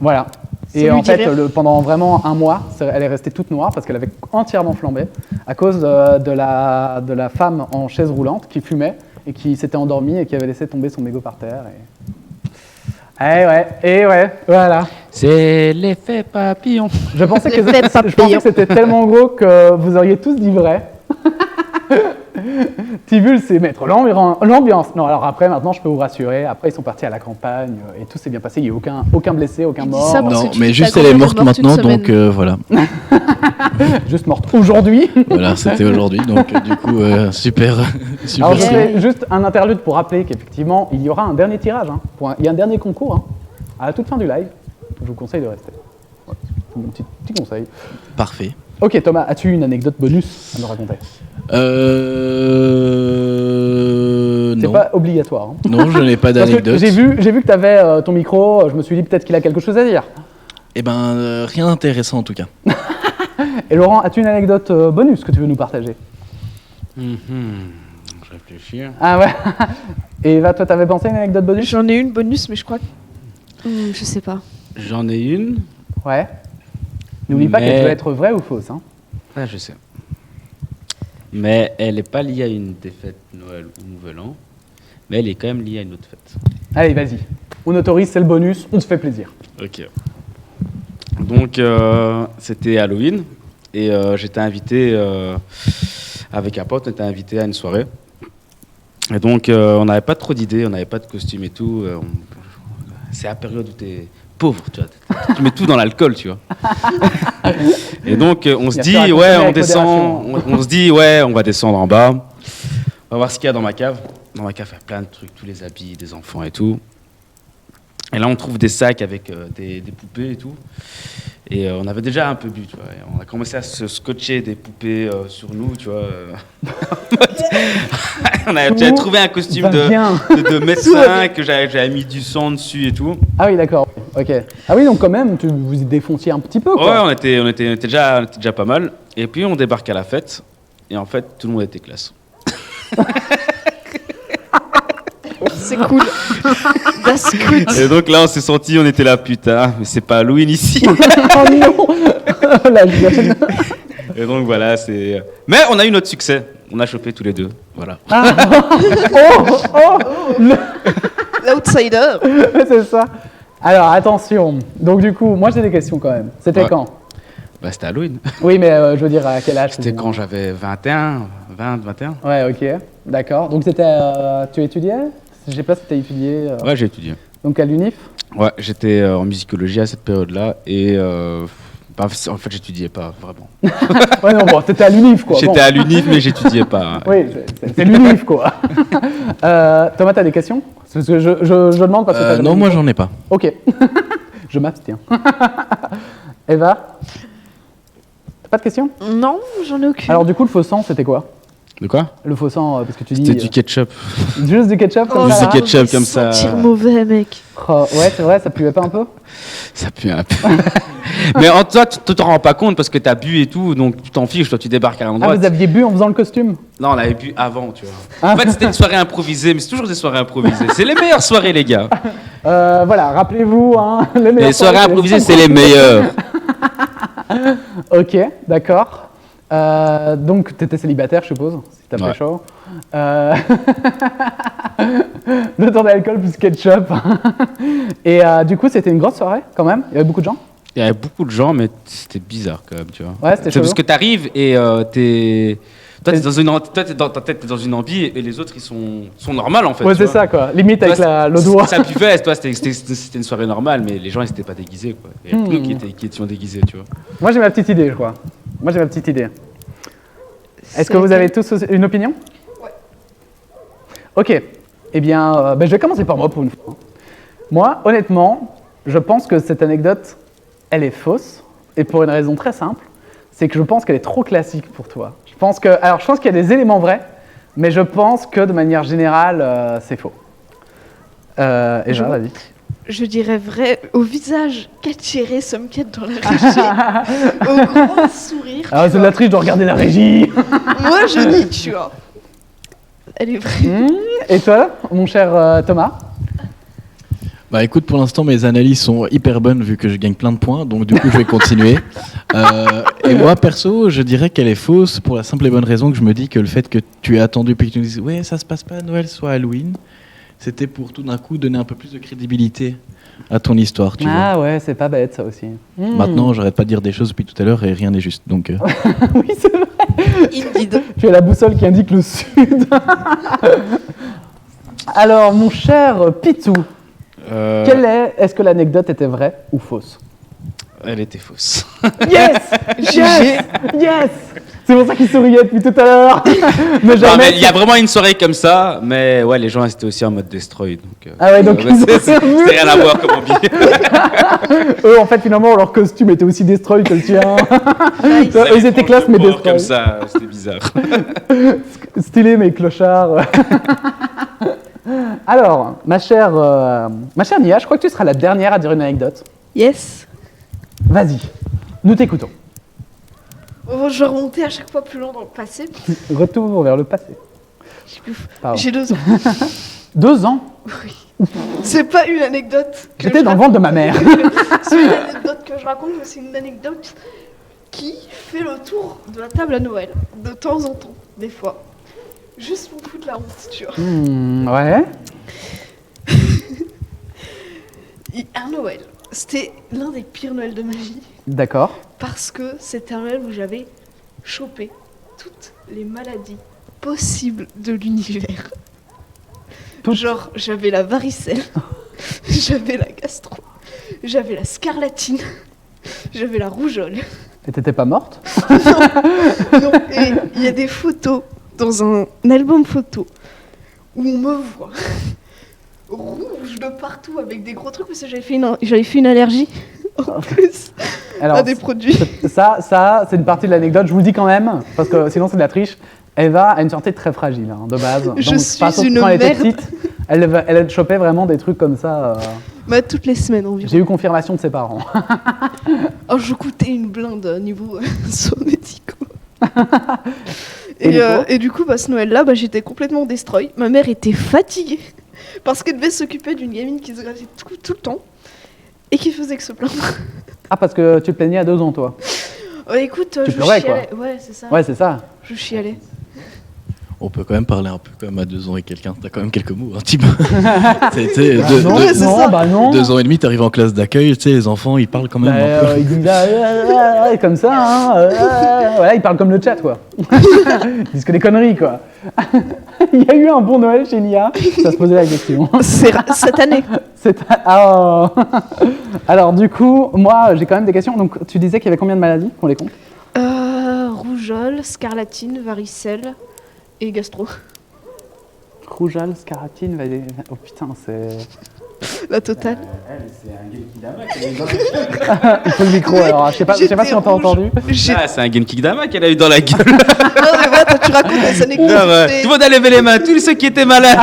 Voilà. Ça Et lui en dit fait, rien. pendant vraiment un mois, elle est restée toute noire parce qu'elle avait entièrement flambé à cause de la femme en chaise roulante qui fumait et qui s'était endormie et qui avait laissé tomber son mégot par terre. Et ouais, voilà. C'est l'effet papillon. Je pensais que L'effet papillon. c'était tellement gros que vous auriez tous dit vrai. Tibul, c'est mettre l'ambiance. Non, alors après, maintenant, je peux vous rassurer. Après, ils sont partis à la campagne et tout s'est bien passé. Il n'y a aucun blessé, aucun Il dit mort. ça parce Non, que tu mais dis que juste ta elle est grand-mère morte est morte une maintenant, donc semaine. voilà. Juste morte aujourd'hui. Voilà, c'était aujourd'hui, donc du coup, super, super. Alors, je Yeah. fais juste un interlude pour rappeler qu'effectivement, il y aura un dernier tirage. Il y a un dernier concours à la toute fin du live. Je vous conseille de rester. Ouais, c'est mon petit conseil. Parfait. Ok, Thomas, as-tu une anecdote bonus à me raconter? C'est Non. pas obligatoire. Non, je n'ai pas Parce que d'anecdote. j'ai vu que tu avais ton micro. Je me suis dit peut-être qu'il a quelque chose à dire. Eh ben, rien d'intéressant en tout cas. Et Laurent, as-tu une anecdote bonus que tu veux nous partager? Je réfléchis. Ah ouais. Et Eva, toi, t'avais pensé à une anecdote bonus? J'en ai une bonus, mais je crois que. Je sais pas. J'en ai une. Ouais. N'oublie pas Mais- qu'elle peut être vraie ou fausse. Ah, je sais. Mais elle n'est pas liée à une défaite Noël ou Nouvel An. Mais elle est quand même liée à une autre fête. Allez, vas-y. On autorise, c'est le bonus, on te fait plaisir. Ok. Donc, c'était Halloween. Et j'étais invité avec un pote, on était invité à une soirée. Et donc, on n'avait pas trop d'idées, on n'avait pas de costume et tout. C'est la période où tu es pauvre, tu vois. Tu mets tout dans l'alcool, tu vois. Et donc, on se Bien dit, sûr, à ouais, consommer on avec descend. On se dit, ouais, on va descendre en bas. On va voir ce qu'il y a dans ma cave. Dans ma cave, il y a plein de trucs, tous les habits des enfants et tout. Et là, on trouve des sacs avec des poupées et tout. Et on avait déjà un peu bu, tu vois. Et on a commencé à se scotcher des poupées sur nous, tu vois. J'avais trouvé un costume va bien. de médecin que j'avais mis du sang dessus et tout. Ah oui, d'accord. Ok. Ah oui, donc quand même, vous y défonciez un petit peu, Ouais, quoi. on était déjà pas mal. Et puis on débarque à la fête. Et en fait, tout le monde était classe. C'est cool. That's good. Et donc là, on s'est senti, on était là, putain, mais c'est pas Halloween ici. Oh non. La jeune. Et donc voilà, c'est. Mais on a eu notre succès. On a chopé tous les deux. Voilà. L'outsider. C'est ça. Alors, attention. Donc, du coup, moi, j'ai des questions quand même. C'était Ouais. quand? Bah, c'était Halloween. Oui, mais je veux dire, à quel âge? C'était quand j'avais 21, 20, 21. Ouais, ok. D'accord. Donc, c'était. Tu étudiais? Je sais pas si tu as étudié. Ouais, j'ai étudié. Donc, à l'UNIF? Ouais, j'étais en musicologie à cette période-là. Et bah, en fait, j'étudiais pas vraiment. Ouais, non, bon, t'étais à l'UNIF, quoi. J'étais Bon. à l'UNIF, mais j'étudiais pas. Oui, c'est l'UNIF, quoi. Thomas, t'as des questions? Parce que je demande parce que t'as jamais Non, dit. moi j'en ai pas. Ok. Je m'abstiens. Eva? T'as pas de questions? Non, j'en ai aucune. Alors, du coup, le faux sang, c'était quoi? De quoi? Le faux sang, parce que tu dis. C'était du ketchup. Juste du ketchup comme Juste ça, du là ketchup comme ça. Sentir mauvais, mec. Oh, ouais, c'est vrai, ça puait pas un peu? Ça pue un peu. Mais en toi, tu t'en rends pas compte parce que t'as bu et tout, donc tu t'en fiches, toi tu débarques à Ah, l'endroit. vous aviez bu en faisant le costume? Non, on avait bu avant, tu vois. En fait, c'était une soirée improvisée, mais c'est toujours des soirées improvisées. C'est les meilleures soirées, les gars. Voilà, rappelez-vous, hein, les meilleures Les soirées soirées, improvisées, c'est les meilleures. Ok, d'accord. Donc, t'étais célibataire, je suppose, si t'as Ouais. fait chaud. Le tour d'alcool plus ketchup. Et du coup, c'était une grosse soirée quand même. Il y avait beaucoup de gens. Il y avait beaucoup de gens, mais c'était bizarre quand même, tu vois. Ouais, c'était C'est parce chelou. que t'arrives et t'es... Toi, t'es dans ta tête, t'es dans une ambi et les autres, ils sont normales en fait. Ouais, tu c'est vois. ça quoi. Limite avec Toi, le doigt. Ça buvait, toi, c'était une soirée normale, mais les gens, ils n'étaient pas déguisés, quoi. Il y avait que nous qui étions déguisés, tu vois. Moi, j'ai ma petite idée, je crois. Moi, j'ai ma petite idée. Est-ce que vous C'est avez tous une opinion? Ouais. Ok. Eh bien, je vais commencer par moi pour une fois. Moi, honnêtement, je pense que cette anecdote, elle est fausse. Et pour une raison très simple, c'est que je pense qu'elle est trop classique pour toi. Je pense qu'il y a des éléments vrais, mais je pense que de manière générale, c'est faux. Eva, vas-y. Je dirais vrai au visage qu'attirer Somket dans la régie, au grand sourire. Ah, c'est de la triche de regarder la régie. Moi, je dis, tu vois. Elle est vraie. Et toi, mon cher Thomas? Bah écoute, pour l'instant mes analyses sont hyper bonnes vu que je gagne plein de points, donc du coup je vais continuer. Et moi perso, je dirais qu'elle est fausse pour la simple et bonne raison que je me dis que le fait que tu aies attendu puis que tu nous dises ouais ça se passe pas à Noël soit à Halloween, c'était pour tout d'un coup donner un peu plus de crédibilité à ton histoire, tu vois. Ah ouais, c'est pas bête ça aussi. Maintenant j'arrête pas de dire des choses depuis tout à l'heure et rien n'est juste, donc... Oui, c'est vrai. Indeed. Tu as la boussole qui indique le sud. Alors, mon cher Pitou, est-ce que l'anecdote était vraie ou fausse? Elle était fausse. Yes! Yes! Yes! C'est pour ça qu'il souriait depuis tout à l'heure. Mais Non, jamais. mais il y a vraiment une soirée comme ça, mais ouais, les gens étaient aussi en mode destroy. Donc, Ah ouais, donc ils ont c'est revu. rien à voir comme ambi. Eux, en fait, finalement, leur costume était aussi destroy que le tien. Eux, ils étaient classe, mais destroy. Comme ça, c'était bizarre. Stylé, mais clochard. Alors, ma chère Nia, je crois que tu seras la dernière à dire une anecdote. Yes. Vas-y, nous t'écoutons. Oh, je vais remonter à chaque fois plus loin dans le passé. Retour vers le passé. Pardon. J'ai 2 ans. 2 ans. C'est pas une anecdote que J'étais je dans le ventre de ma mère. C'est une anecdote que je raconte, mais c'est une anecdote qui fait le tour de la table à Noël, de temps en temps, des fois. Juste pour foutre la honte, tu vois. Ouais. Un Noël, c'était l'un des pires Noëls de ma vie, D'accord. parce que c'était un Noël où j'avais chopé toutes les maladies possibles de l'univers. Toutes. Genre, j'avais la varicelle, j'avais la gastro, j'avais la scarlatine, j'avais la rougeole. Et t'étais pas morte? Non, et il y a des photos dans un album photo où on me voit rouge de partout avec des gros trucs parce que j'avais fait une allergie en plus Alors, à des produits. ça, c'est une partie de l'anecdote. Je vous le dis quand même, parce que sinon c'est de la triche. Eva a une santé très fragile, hein, de base. Je Donc, suis surtout une quand elle était merde. petite, elle chopait vraiment des trucs comme ça. Bah, toutes les semaines environ. J'ai eu confirmation de ses parents. Oh, je coûtais une blinde niveau soins médicaux. Et Et du coup, ce Noël-là, j'étais complètement destroy. Ma mère était fatiguée parce qu'elle devait s'occuper d'une gamine qui se grattait tout le temps et qui faisait que se plaindre. Ah, parce que tu te plaignais à 2 ans, toi. Écoute, Tu je pleurais, chialais. Ouais, c'est ça. Ouais, c'est ça. Je chialais. On peut quand même parler un peu comme à 2 ans et quelqu'un, t'as quand même quelques mots, un petit peu. C'était Bah non, ouais, c'est non, ça. bah non. 2 ans et demi, t'arrives en classe d'accueil, tu sais, les enfants, ils parlent quand même un peu. Il dit comme ça, hein, voilà, il parle comme le chat, quoi. Ils disent que des conneries, quoi. Il y a eu un bon Noël chez Nia, ça se posait la question. C'est cette année. Oh. Alors, du coup, moi, j'ai quand même des questions. Donc, tu disais qu'il y avait combien de maladies, qu'on les compte? Rougeole, scarlatine, varicelle et gastro. Rougeole, scaratine, oh putain, c'est... La totale. C'est un Genkidama. Il faut le micro, alors, je sais pas si on t'a entendu. Ah, c'est un Genkidama qu'elle a eu dans la gueule. Non, mais voilà, toi, tu racontes des anecdotes. Alors, tout le monde a levé les mains, tous ceux qui étaient malades.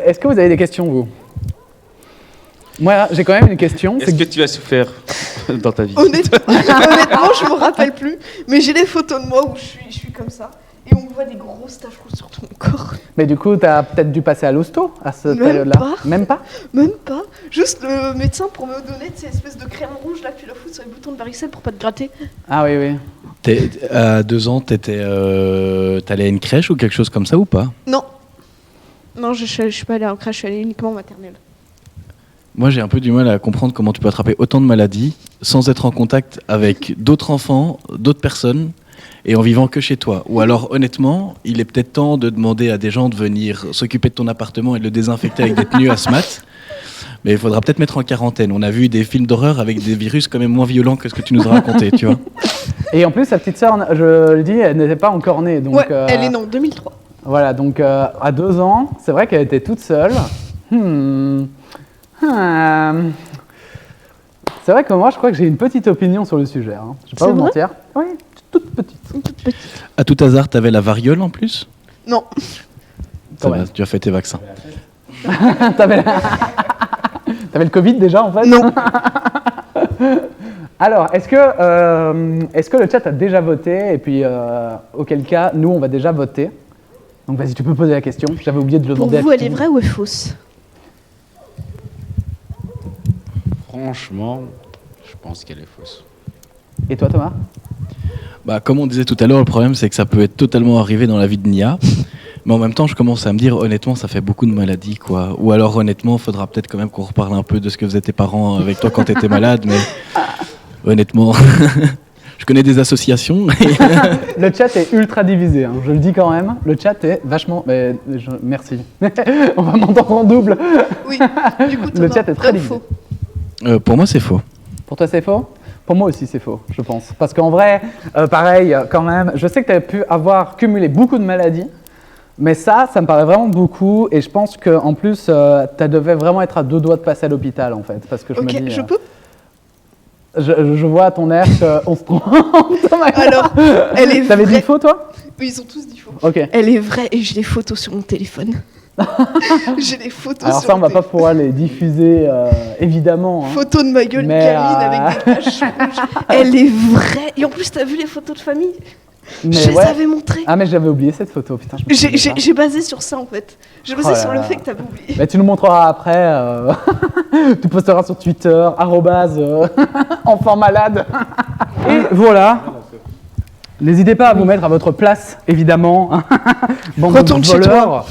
Est-ce que vous avez des questions, vous? Moi, j'ai quand même une question. Est-ce que tu as souffert dans ta vie? Honnêtement, je me rappelle plus, mais j'ai des photos de moi où je suis comme ça. Et on voit des grosses taches rouges sur ton corps. Mais du coup, t'as peut-être dû passer à l'hosto à cette Même période-là. pas. Même pas. Même pas. Juste le médecin pour me donner cette espèce de crème rouge là que tu la fous sur les boutons de varicelle pour pas te gratter. Ah oui, oui. À 2 ans, t'allais à une crèche ou quelque chose comme ça ou pas? Non. Non, je suis pas allée en crèche, je suis allée uniquement en maternelle. Moi, j'ai un peu du mal à comprendre comment tu peux attraper autant de maladies sans être en contact avec d'autres enfants, d'autres personnes, et en vivant que chez toi. Ou alors, honnêtement, il est peut-être temps de demander à des gens de venir s'occuper de ton appartement et de le désinfecter avec des tenues asthmates. Mais il faudra peut-être mettre en quarantaine. On a vu des films d'horreur avec des virus quand même moins violents que ce que tu nous as raconté, tu vois. Et en plus, sa petite sœur, je le dis, elle n'était pas encore née. Donc, Ouais, elle est née en 2003. Voilà, donc à 2 ans, c'est vrai qu'elle était toute seule. C'est vrai que moi, je crois que j'ai une petite opinion sur le sujet. Hein. Je vais pas C'est vous vrai mentir. Oui, toute petite. Une toute petite. À tout hasard, t'avais la variole en plus? Non. Ça Ouais. va, tu as fait tes vaccins. T'avais le Covid déjà, en fait? Non. Alors, est-ce que le chat a déjà voté? Et puis, auquel cas, nous, on va déjà voter. Donc, vas-y, tu peux poser la question. J'avais oublié de le Pour demander vous, à elle est Pitou. vraie ou est fausse? Franchement, je pense qu'elle est fausse. Et toi, Thomas? Bah, comme on disait tout à l'heure, le problème c'est que ça peut être totalement arrivé dans la vie de Nia. Mais en même temps, je commence à me dire, honnêtement, ça fait beaucoup de maladies, quoi. Ou alors, honnêtement, faudra peut-être quand même qu'on reparle un peu de ce que faisaient tes parents avec toi quand tu étais malade. Mais honnêtement, je connais des associations. Le chat est ultra divisé, hein, je le dis quand même. Le chat est vachement... merci. On va m'entendre en double. Oui. Du coup, Le Thomas, chat est très vrai ou divisé. faux? Pour moi, c'est faux. Pour toi, c'est faux? Pour moi aussi, c'est faux, je pense. Parce qu'en vrai, pareil, quand même, je sais que tu avais pu avoir cumulé beaucoup de maladies, mais ça me paraît vraiment beaucoup. Et je pense qu'en plus, tu devais vraiment être à 2 doigts de passer à l'hôpital, en fait. Parce que je Ok, me dis... je peux? Je vois à ton air qu'on se trompe. Alors, elle est T'avais dit vraie. faux, toi? Oui, ils ont tous dit faux. Ok. Elle est vraie et j'ai les photos sur mon téléphone. J'ai les photos Alors sur ça, on mon va pas téléphone. pouvoir les diffuser, évidemment. Hein. Photo de ma gueule Mais, gamine avec des taches rouges. Elle est vraie. Et en plus, t'as vu les photos de famille? Mais Je les ouais. avais montrées. Ah, mais j'avais oublié cette photo, putain. Je me souvenais pas. J'ai basé sur ça en fait. J'ai basé Oh là sur le là. fait que t'avais oublié. Mais tu nous montreras après. Tu posteras sur Twitter, enfant malade. Et voilà. N'hésitez pas à vous mettre à votre place, évidemment. Bande Retourne de chez voleurs.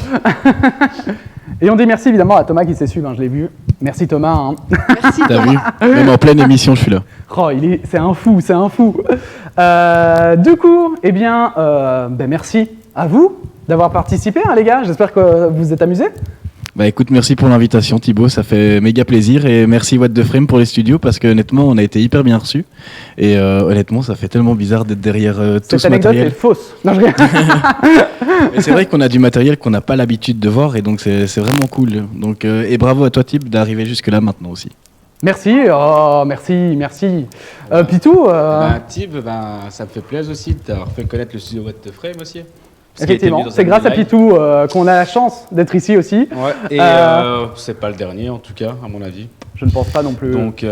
Et on dit merci évidemment à Thomas qui s'est suivi, je l'ai vu. Merci Thomas. Hein. Merci. T'as vu? Même en pleine émission, je suis là. Oh, c'est un fou, c'est un fou. Du coup, eh bien, merci à vous d'avoir participé, hein, les gars. J'espère que vous vous êtes amusés. Bah écoute, merci pour l'invitation Thibaut, ça fait méga plaisir et merci What the Frame pour les studios parce que honnêtement on a été hyper bien reçus et honnêtement ça fait tellement bizarre d'être derrière tout Cette ce anecdote est matériel. fausse. Non, je rigole. Mais c'est vrai qu'on a du matériel qu'on n'a pas l'habitude de voir et donc c'est vraiment cool. Donc, et bravo à toi Thib d'arriver jusque là maintenant aussi. Merci, merci. Pitou, Tib, ça me fait plaisir aussi d'avoir fait connaître le studio What the Frame aussi. Parce effectivement, qu'il a été mis dans c'est un grâce à live. Pitou qu'on a la chance d'être ici aussi. Ouais, et Euh, c'est pas le dernier en tout cas, à mon avis. Je ne pense pas non plus. Donc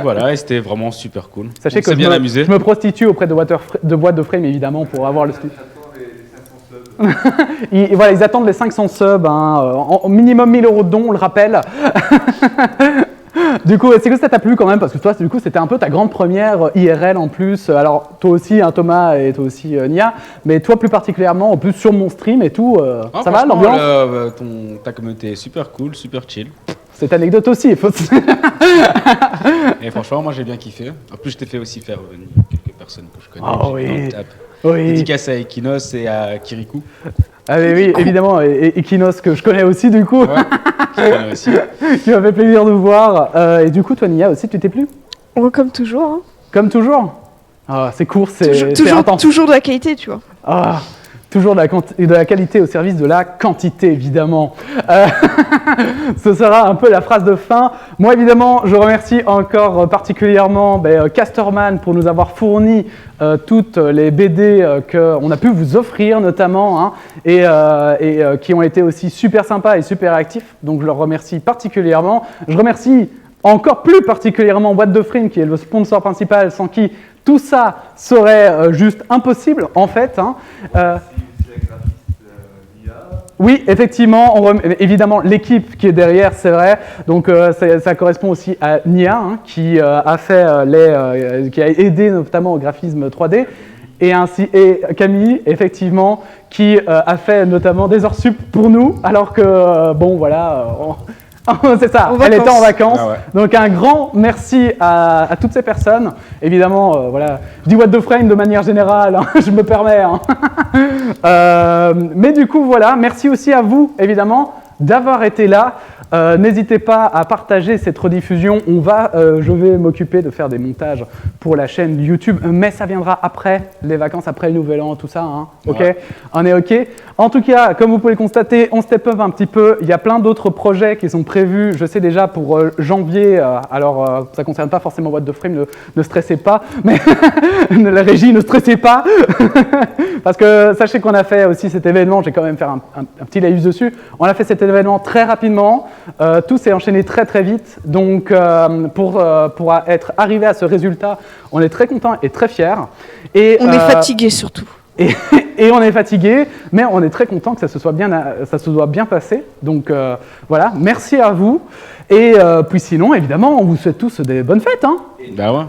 voilà, et c'était vraiment super cool. Sachez On que s'est bien amusé. je me prostitue auprès de What the Frame évidemment pour avoir le studio. Ils attendent les 500 subs, au minimum 1000 € de dons, on le rappelle. Du coup, est-ce que ça t'a plu quand même? Parce que toi, du coup, c'était un peu ta grande première IRL en plus. Alors, toi aussi, hein, Thomas, et toi aussi, Nia. Mais toi, plus particulièrement, en plus sur mon stream et tout. Ah, ça va, franchement, l'ambiance? ta communauté est super cool, super chill. Cette anecdote aussi, il faut... Et franchement, moi j'ai bien kiffé. En plus, je t'ai fait aussi faire venir quelques personnes que je connais. Oh J'ai oui. dans le tap. Oui. Dédicace à Ekinos et à Kirikou. Ah mais oui, évidemment, et Ekinos, que je connais aussi, du coup, Ouais, je connais aussi. qui m'a fait plaisir de vous voir. Et du coup, toi, Nia, aussi, tu t'es plu? Ouais, comme toujours. Hein. Comme toujours. Ah, c'est court, c'est Toujours, intense. toujours de la qualité, tu vois. Ah, toujours de la qualité au service de la quantité, évidemment. Ce sera un peu la phrase de fin. Moi, évidemment, je remercie encore particulièrement Casterman pour nous avoir fourni toutes les BD qu'on a pu vous offrir, notamment, hein, et qui ont été aussi super sympas et super actifs. Donc, je leur remercie particulièrement. Je remercie encore plus particulièrement What the Frame, qui est le sponsor principal, sans qui tout ça serait juste impossible en fait. Hein. Oui, effectivement, évidemment, l'équipe qui est derrière, c'est vrai. Donc, ça correspond aussi à Nia, hein, qui a fait qui a aidé notamment au graphisme 3D, et Camille, effectivement, qui a fait notamment des heures sup pour nous, alors que bon, voilà. C'est ça, elle était en vacances. Ah ouais. Donc un grand merci à toutes ces personnes. Évidemment, voilà, je dis what the frame de manière générale, hein, je me permets. Hein. Mais du coup, voilà, merci aussi à vous, évidemment, d'avoir été là. N'hésitez pas à partager cette rediffusion. Je vais m'occuper de faire des montages pour la chaîne YouTube, mais ça viendra après les vacances, après le Nouvel An, tout ça. Hein. Ok, ouais. On est ok. En tout cas, comme vous pouvez le constater, on step up un petit peu. Il y a plein d'autres projets qui sont prévus. Je sais déjà pour janvier. Alors, ça ne concerne pas forcément What the Frame. Ne stressez pas. Mais la régie, ne stressez pas. Parce que sachez qu'on a fait aussi cet événement. J'ai quand même fait un petit laïus dessus. On a fait cet événement très rapidement. Tout s'est enchaîné très très vite. Donc, pour être arrivé à ce résultat, on est très content et très fiers. Et on est fatigué surtout. Et on est fatigué, mais on est très content que ça se soit bien passé. Donc voilà, merci à vous. Et puis sinon, évidemment, on vous souhaite tous des bonnes fêtes. Hein. Bah ouais.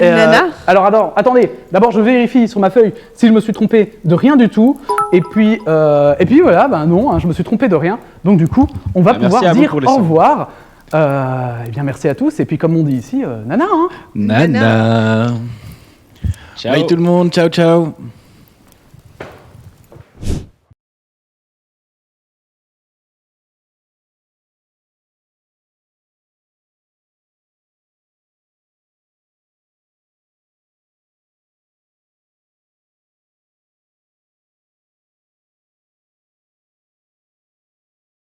Nana alors, attendez, d'abord je vérifie sur ma feuille si je me suis trompé de rien du tout. Et puis voilà, ben non, hein, je me suis trompé de rien. Donc du coup, on va pouvoir dire au revoir. Eh bien, merci à tous. Et puis comme on dit ici, Nana. Hein. Nana. Ciao. Bye tout le monde, ciao ciao.